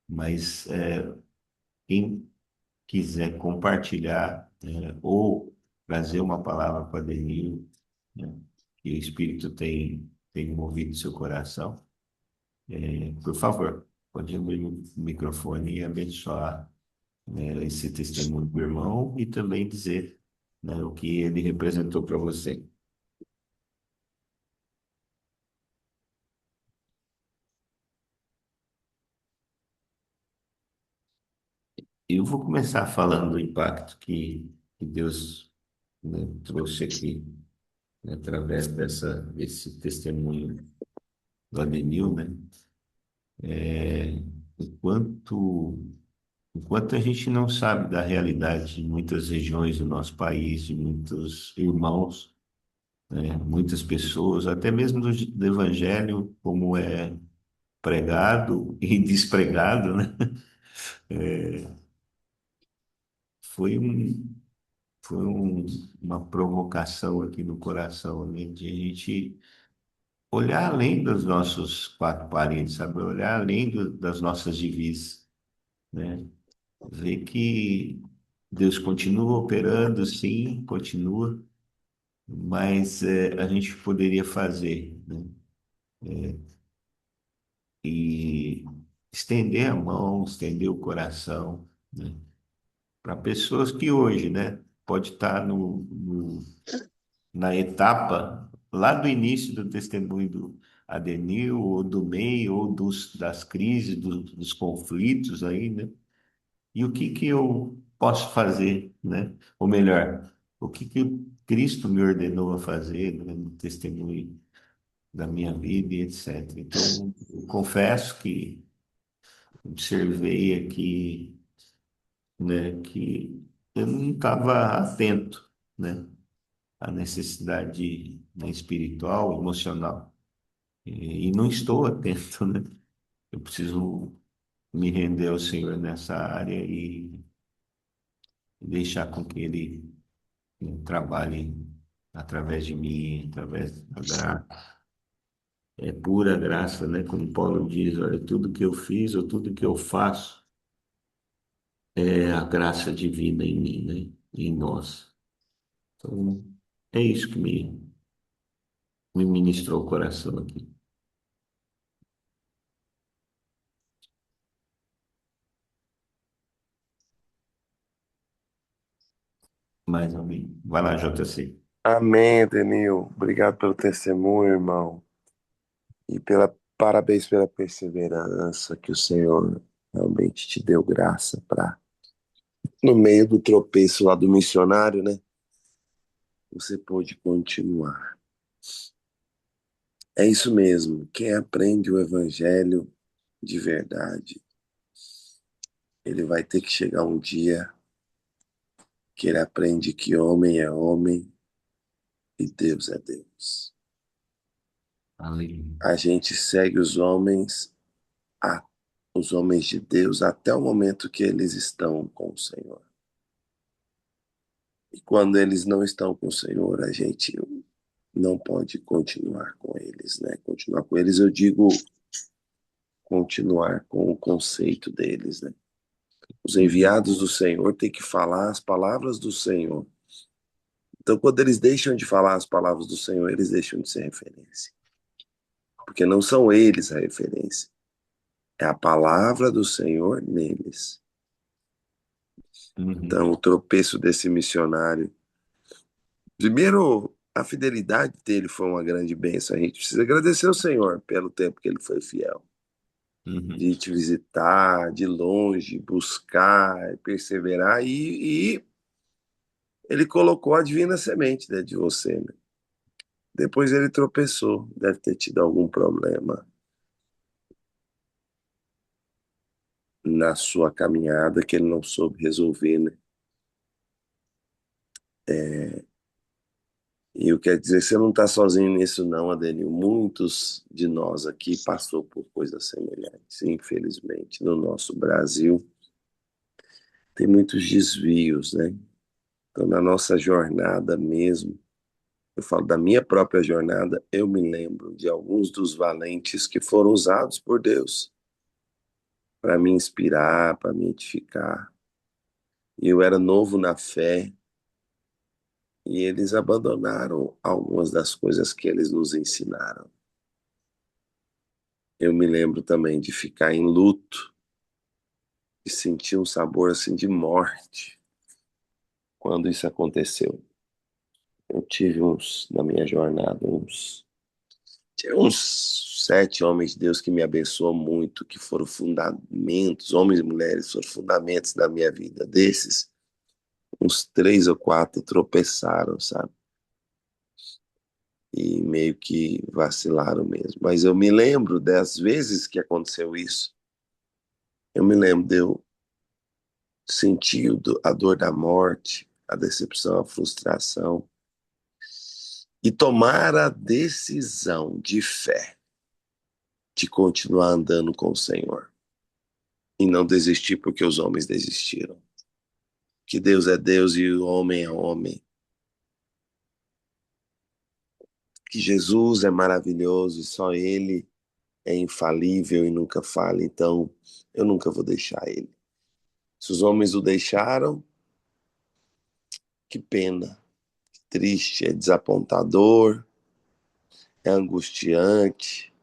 Mas quem quiser compartilhar, né, ou trazer uma palavra para Denil, né, que o Espírito tem movido seu coração, por favor, pode abrir o microfone e abençoar, né, esse testemunho do irmão e também dizer, né, o que ele representou para você. Eu vou começar falando do impacto que Deus, né, trouxe aqui, né, através desse testemunho do Adenil, né? Enquanto, enquanto a gente não sabe da realidade de muitas regiões do nosso país, de muitos irmãos, né, muitas pessoas, até mesmo do Evangelho, como é pregado e despregado, né? Foi um, uma provocação aqui no coração, né, de a gente olhar além dos nossos quatro paredes, sabe? Olhar além das nossas divisas, né? Ver que Deus continua operando, sim, continua, mas a gente poderia fazer, né? E estender a mão, estender o coração, né? Para pessoas que hoje, né, pode estar na etapa lá do início do testemunho do Adenil, ou do meio, ou das crises, dos conflitos aí, né? E o que que eu posso fazer, né? Ou melhor, o que que Cristo me ordenou a fazer, né, no testemunho da minha vida e etc. Então, eu confesso que observei aqui, né, que eu não estava atento, né, à necessidade, né, espiritual, emocional. E não estou atento, né? Eu preciso me render ao Senhor nessa área e deixar com que Ele trabalhe através de mim, através da graça. É pura graça, né? Como Paulo diz, olha, tudo que eu fiz ou tudo que eu faço é a graça divina em mim, né? Em nós. Então, é isso que me ministrou o coração aqui. Mais alguém? Vai lá, JC. Amém, Denil. Obrigado pelo testemunho, irmão. E parabéns pela perseverança que o Senhor realmente te deu graça para, no meio do tropeço lá do missionário, né? Você pôde continuar. É isso mesmo. Quem aprende o evangelho de verdade, ele vai ter que chegar um dia que ele aprende que homem é homem e Deus é Deus. Aleluia. A gente segue a- os homens de Deus até o momento que eles estão com o Senhor. E quando eles não estão com o Senhor, a gente não pode continuar com eles, né? Continuar com eles, eu digo continuar com o conceito deles, né? Os enviados do Senhor têm que falar as palavras do Senhor. Então, quando eles deixam de falar as palavras do Senhor, eles deixam de ser referência. Porque não são eles a referência. É a palavra do Senhor neles. Uhum. Então, o tropeço desse missionário. Primeiro, a fidelidade dele foi uma grande bênção. A gente precisa agradecer ao Senhor pelo tempo que ele foi fiel. Uhum. De te visitar, de longe, buscar, perseverar. E ele colocou a divina semente dentro de você, né? Depois ele tropeçou, deve ter tido algum problema na sua caminhada que ele não soube resolver, né? E eu quero dizer, você não está sozinho nisso não, Adenil. Muitos de nós aqui passou por coisas semelhantes. Infelizmente, no nosso Brasil tem muitos desvios, né? Então, na nossa jornada mesmo, eu falo da minha própria jornada, eu me lembro de alguns dos valentes que foram usados por Deus para me inspirar, para me edificar. Eu era novo na fé e eles abandonaram algumas das coisas que eles nos ensinaram. Eu me lembro também de ficar em luto e sentir um sabor assim de morte quando isso aconteceu. Eu tive na minha jornada, tinha uns 7 homens de Deus que me abençoou muito, que foram fundamentos, homens e mulheres, foram fundamentos da minha vida. Desses, uns 3 ou 4 tropeçaram, sabe? E meio que vacilaram mesmo. Mas eu me lembro das vezes que aconteceu isso. Eu me lembro de eu sentir a dor da morte, a decepção, a frustração, e tomar a decisão de fé de continuar andando com o Senhor e não desistir porque os homens desistiram. Que Deus é Deus e o homem é homem. Que Jesus é maravilhoso e só Ele é infalível e nunca falha. Então, eu nunca vou deixar Ele. Se os homens o deixaram, que pena, que triste, é desapontador, é angustiante,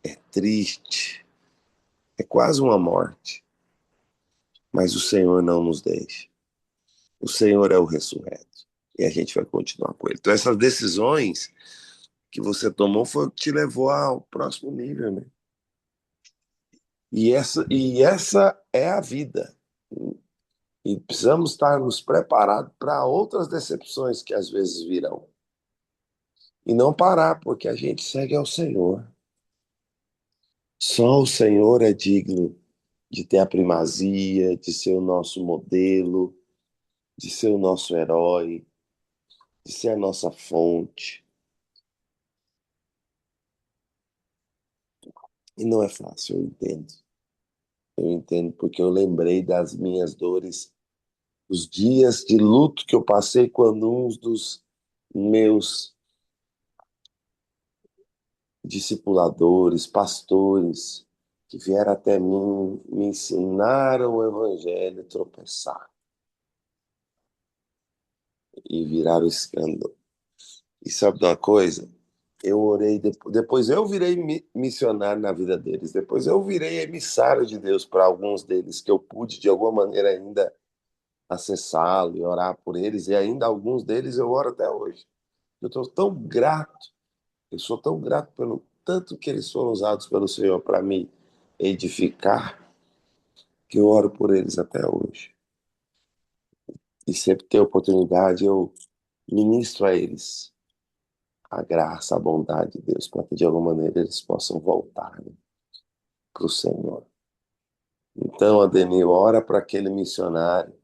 é triste, é quase uma morte. Mas o Senhor não nos deixa. O Senhor é o ressurreto. E a gente vai continuar com Ele. Então, essas decisões que você tomou foi o que te levou ao próximo nível, né? E essa é a vida. E precisamos estar nos preparados para outras decepções que às vezes virão. E não parar, porque a gente segue ao Senhor. Só o Senhor é digno de ter a primazia, de ser o nosso modelo, de ser o nosso herói, de ser a nossa fonte. E não é fácil, eu entendo. Eu entendo porque eu lembrei das minhas dores, os dias de luto que eu passei quando uns dos meus discipuladores, pastores, que vieram até mim, me ensinaram o evangelho, tropeçar e viraram escândalo. E sabe de uma coisa? Eu orei, depois eu virei missionário na vida deles, depois eu virei emissário de Deus para alguns deles, que eu pude de alguma maneira ainda acessá-lo e orar por eles, e ainda alguns deles eu oro até hoje. Eu estou tão grato, eu sou tão grato pelo tanto que eles foram usados pelo Senhor para me edificar, que eu oro por eles até hoje. E sempre que tenho oportunidade, eu ministro a eles a graça, a bondade de Deus, para que de alguma maneira eles possam voltar, né, para o Senhor. Então, Adenil, ora para aquele missionário.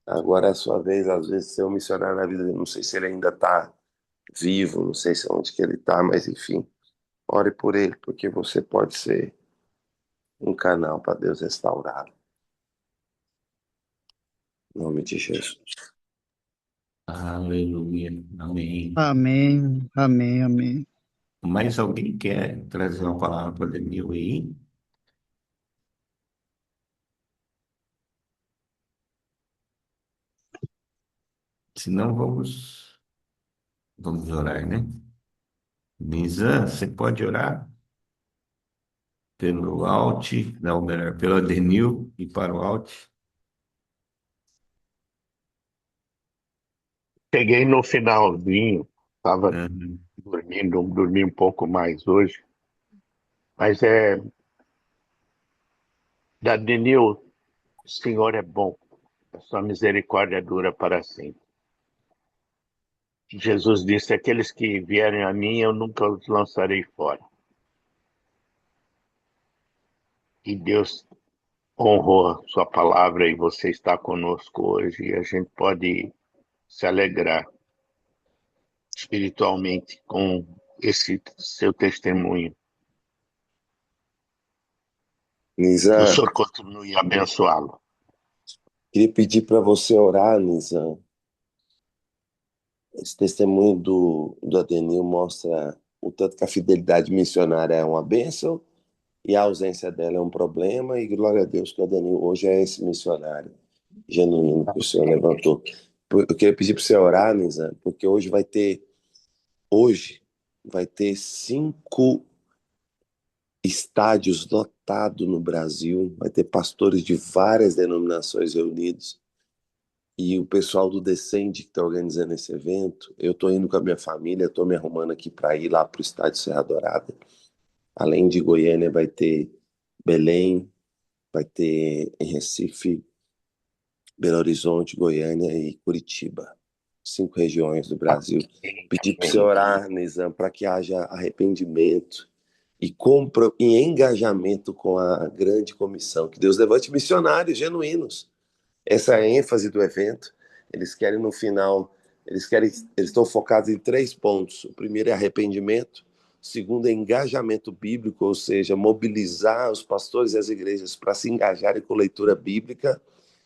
Agora é a sua vez, às vezes, ser um missionário na vida dele. Não sei se ele ainda está vivo, não sei se onde que ele está, mas enfim, ore por ele, porque você pode ser um canal para Deus restaurá-lo. Em nome de Jesus. Aleluia. Amém. Amém, amém, amém. Mais alguém quer trazer uma palavra para Danilo aí? Se não, vamos orar, né? Nizam, você pode orar pelo Alt, não, melhor, pelo Adenil e para o Alt. Cheguei no finalzinho, estava Uhum. dormindo, dormi um pouco mais hoje, mas Denil, o Senhor é bom, a sua misericórdia dura para sempre. Jesus disse: aqueles que vierem a mim, eu nunca os lançarei fora. E Deus honrou a sua palavra e você está conosco hoje e a gente pode se alegrar espiritualmente com esse seu testemunho. Que o Nizam, Senhor continue a abençoá-lo. queria pedir para você orar, Nizam. Esse testemunho do Adenil mostra o tanto que a fidelidade missionária é uma bênção e a ausência dela é um problema, e glória a Deus que o Adenil hoje é esse missionário genuíno que o Senhor levantou. Eu queria pedir para você orar, Nizam, porque hoje vai ter 5 estádios lotados no Brasil, vai ter pastores de várias denominações reunidos, e o pessoal do Descende que está organizando esse evento. Eu estou indo com a minha família, estou me arrumando aqui para ir lá para o estádio Serra Dourada. Além de Goiânia, vai ter Belém, vai ter em Recife, Belo Horizonte, Goiânia e Curitiba. 5 regiões do Brasil. Pedir para você orar, Nizam, para que haja arrependimento e engajamento com a grande comissão. Que Deus levante missionários genuínos. Essa é a ênfase do evento. Eles querem no final, eles estão focados em 3 pontos. O primeiro é arrependimento, o segundo é engajamento bíblico, ou seja, mobilizar os pastores e as igrejas para se engajarem com leitura bíblica,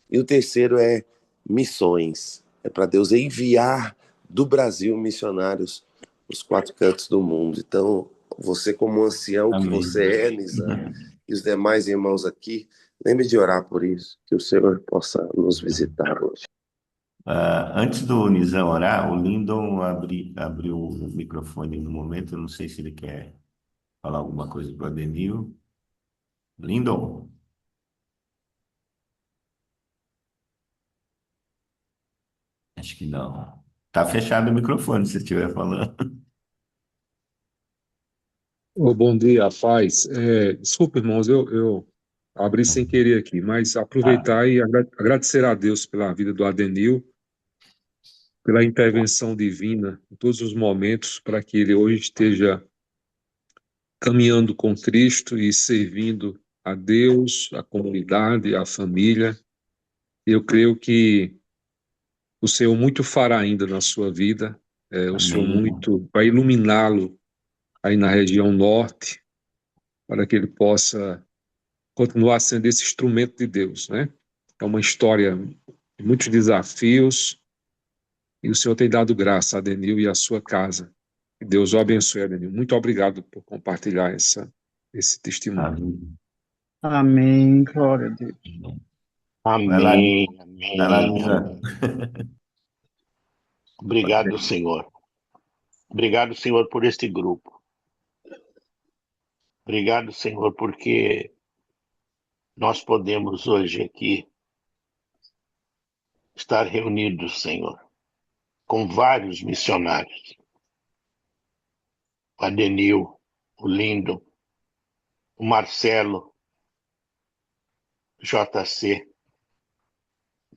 e o terceiro é missões. É para Deus enviar do Brasil missionários os 4 cantos do mundo. Então, você como ancião que Amém. você é, Nizam, e os demais irmãos aqui, lembre de orar por isso, que o Senhor possa nos visitar hoje. Antes do Nizam orar, o Lindon abriu o microfone no momento. Eu não sei se ele quer falar alguma coisa para o Adenil. Lindon, acho que não. Tá fechado o microfone se estiver falando. Bom dia, paz. Desculpa, irmãos, eu abri sem querer aqui, mas Ah, aproveitar e agradecer a Deus pela vida do Adenil, pela intervenção divina em todos os momentos, para que ele hoje esteja caminhando com Cristo e servindo a Deus, a comunidade, a família. Eu creio que o Senhor muito fará ainda na sua vida, o Senhor amém. muito vai iluminá-lo aí na região norte, para que ele possa continuar sendo esse instrumento de Deus, né? É uma história de muitos desafios e o Senhor tem dado graça a Adenil e a sua casa. Que Deus o abençoe, Adenil. Muito obrigado por compartilhar esse testemunho. Amém. Amém, glória a Deus. Vai lá, Amém, vai lá, amém. Nizam. Obrigado, Senhor. Obrigado, Senhor, por este grupo. Obrigado, Senhor, porque nós podemos hoje aqui estar reunidos, Senhor, com vários missionários. O Adenil, o Lindo, o Marcelo, JC,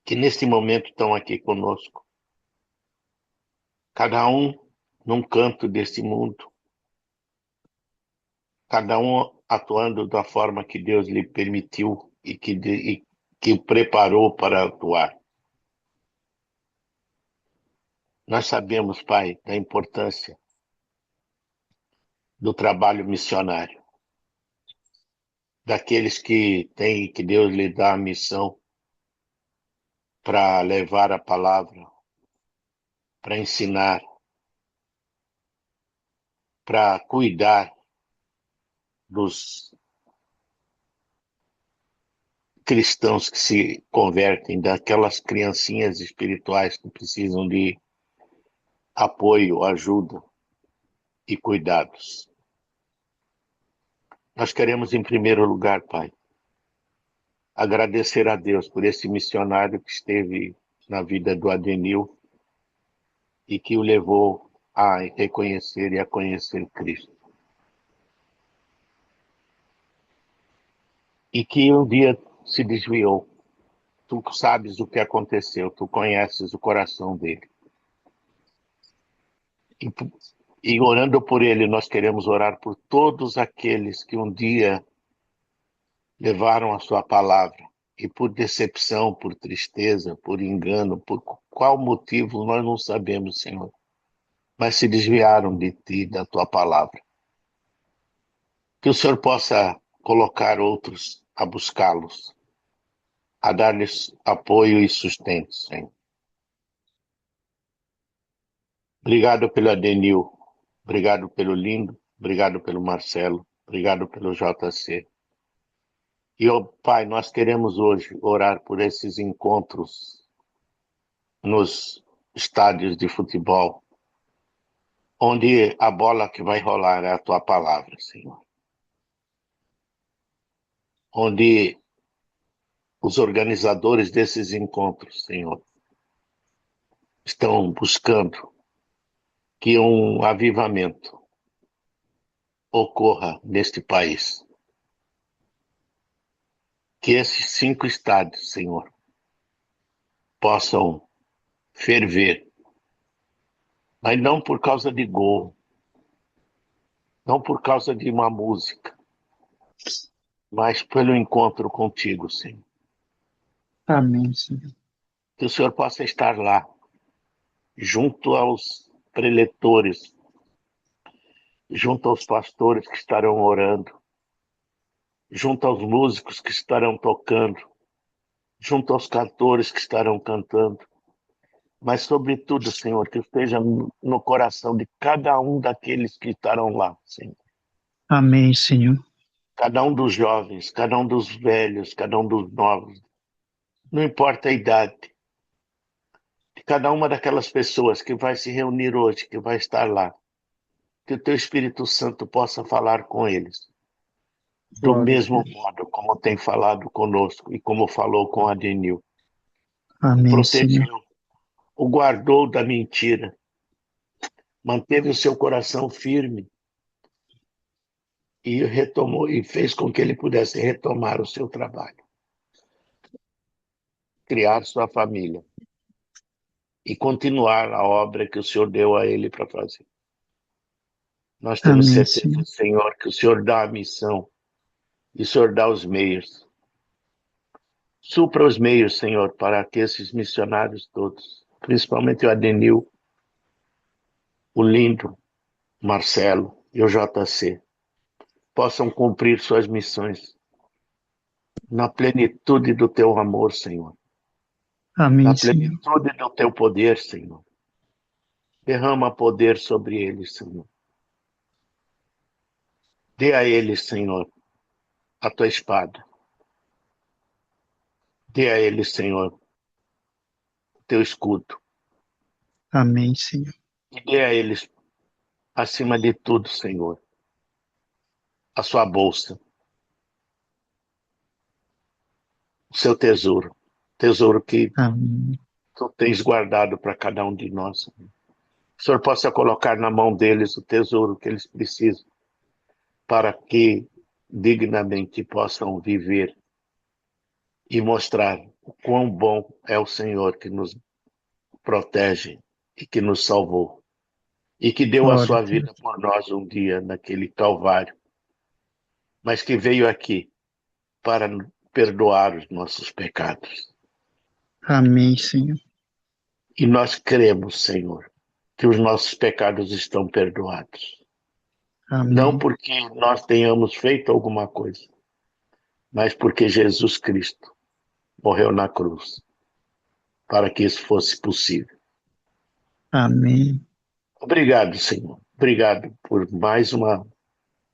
que neste momento estão aqui conosco. Cada um num canto deste mundo, cada um atuando da forma que Deus lhe permitiu e que o preparou para atuar. Nós sabemos, Pai, da importância do trabalho missionário, daqueles que Deus lhe dá a missão para levar a palavra, para ensinar, para cuidar dos cristãos que se convertem, daquelas criancinhas espirituais que precisam de apoio, ajuda e cuidados. Nós queremos, em primeiro lugar, Pai, agradecer a Deus por esse missionário que esteve na vida do Adenil e que o levou a reconhecer e a conhecer Cristo. E que um dia se desviou. Tu sabes o que aconteceu, tu conheces o coração dele. E orando por ele, nós queremos orar por todos aqueles que um dia levaram a sua palavra e por decepção, por tristeza, por engano, por qual motivo nós não sabemos, Senhor, mas se desviaram de ti, da tua palavra. Que o Senhor possa colocar outros a buscá-los, a dar-lhes apoio e sustento, Senhor. Obrigado pelo Adenil, obrigado pelo Lindo, obrigado pelo Marcelo, obrigado pelo JC. E, ó Pai, nós queremos hoje orar por esses encontros nos estádios de futebol, onde a bola que vai rolar é a tua palavra, Senhor. Onde os organizadores desses encontros, Senhor, estão buscando que um avivamento ocorra neste país. Que esses 5 estádios, Senhor, possam ferver, mas não por causa de gol, não por causa de uma música, mas pelo encontro contigo, Senhor. Amém, Senhor. Que o Senhor possa estar lá, junto aos preletores, junto aos pastores que estarão orando, junto aos músicos que estarão tocando, junto aos cantores que estarão cantando, mas sobretudo, Senhor, que esteja no coração de cada um daqueles que estarão lá, Senhor. Amém, Senhor. Cada um dos jovens, cada um dos velhos, cada um dos novos, não importa a idade, de cada uma daquelas pessoas que vai se reunir hoje, que vai estar lá, que o Teu Espírito Santo possa falar com eles, do Glória a mesmo Deus. modo como tem falado conosco e como falou com Adenil. Amém, Senhor. Protegeu, o guardou da mentira, manteve o seu coração firme e retomou e fez com que ele pudesse retomar o seu trabalho, criar sua família e continuar a obra que o Senhor deu a ele para fazer. Nós temos Amém, certeza, Senhor. Senhor, que o Senhor dá a missão e o Senhor dá os meios. Supra os meios, Senhor, para que esses missionários todos, principalmente o Adenil, o Lindo, o Marcelo e o JC, possam cumprir suas missões na plenitude do Teu amor, Senhor. Na Amém, Senhor. plenitude do Teu poder, Senhor. Derrama poder sobre eles, Senhor. Dê a eles, Senhor, a Tua espada. Dê a eles, Senhor, o Teu escudo. Amém, Senhor. E dê a eles, acima de tudo, Senhor, a sua bolsa, o seu tesouro. Tesouro que Amém. Tu tens guardado para cada um de nós. Senhor. O Senhor possa colocar na mão deles o tesouro que eles precisam para que dignamente possam viver e mostrar o quão bom é o Senhor que nos protege e que nos salvou e que deu a Glória sua a Deus. vida por nós um dia naquele Calvário, mas que veio aqui para perdoar os nossos pecados. Amém, Senhor. E nós cremos, Senhor, que os nossos pecados estão perdoados. Não Amém. porque nós tenhamos feito alguma coisa, mas porque Jesus Cristo morreu na cruz para que isso fosse possível. Amém. Obrigado, Senhor. Obrigado por mais uma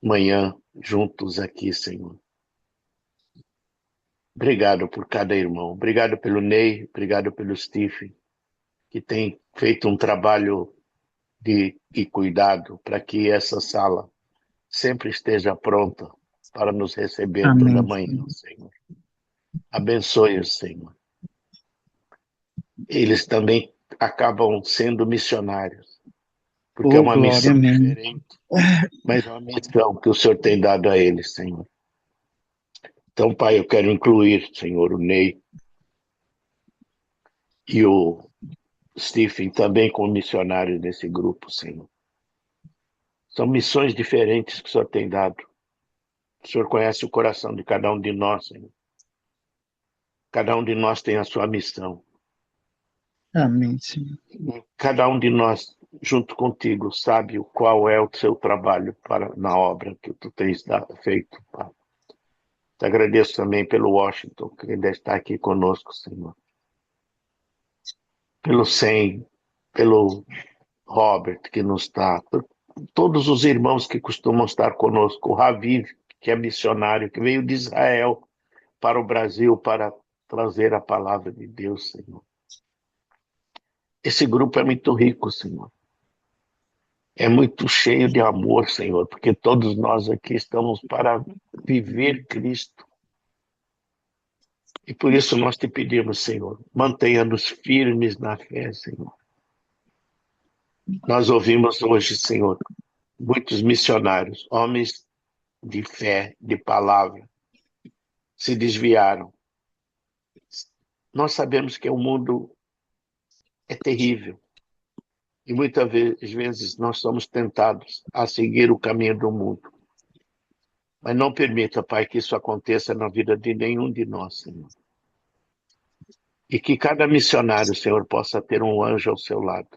manhã juntos aqui, Senhor. Obrigado por cada irmão. Obrigado pelo Ney, obrigado pelo Stephen, que tem feito um trabalho de cuidado para que essa sala sempre esteja pronta para nos receber toda Amém, manhã, Senhor. Senhor. Abençoe-os, Senhor. Eles também acabam sendo missionários, porque é Oh, uma glória, missão amém. diferente, mas é uma missão que o Senhor tem dado a eles, Senhor. Então, Pai, eu quero incluir, Senhor, o Ney e o Stephen também como missionários nesse grupo, Senhor. São missões diferentes que o Senhor tem dado. O Senhor conhece o coração de cada um de nós, Senhor. Cada um de nós tem a sua missão. Amém, Senhor. Cada um de nós, junto contigo, sabe qual é o seu trabalho na obra que tu tens feito, Pai. Te agradeço também pelo Washington, que ainda está aqui conosco, Senhor. Pelo Sem, pelo Robert, que não está. Por todos os irmãos que costumam estar conosco. O Raviv, que é missionário, que veio de Israel para o Brasil para trazer a palavra de Deus, Senhor. Esse grupo é muito rico, Senhor. É muito cheio de amor, Senhor, porque todos nós aqui estamos para viver Cristo. E por isso nós te pedimos, Senhor, mantenha-nos firmes na fé, Senhor. Nós ouvimos hoje, Senhor, muitos missionários, homens de fé, de palavra, se desviaram. Nós sabemos que o mundo é terrível. E muitas vezes nós somos tentados a seguir o caminho do mundo. Mas não permita, Pai, que isso aconteça na vida de nenhum de nós, Senhor. E que cada missionário, Senhor, possa ter um anjo ao seu lado,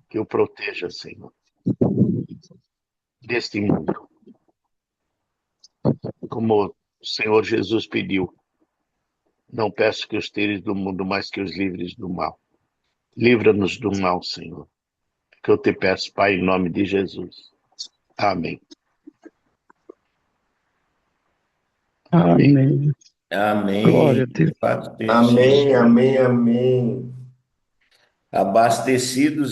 que o proteja, Senhor, deste mundo. Como o Senhor Jesus pediu, não peço que os tires do mundo, mas que os livres do mal. Livra-nos do mal, Senhor. Que eu te peço, Pai, em nome de Jesus. Amém. Amém. Amém. Amém. Glória a Deus. De fato, tem sido Amém, amém, amém. abastecidos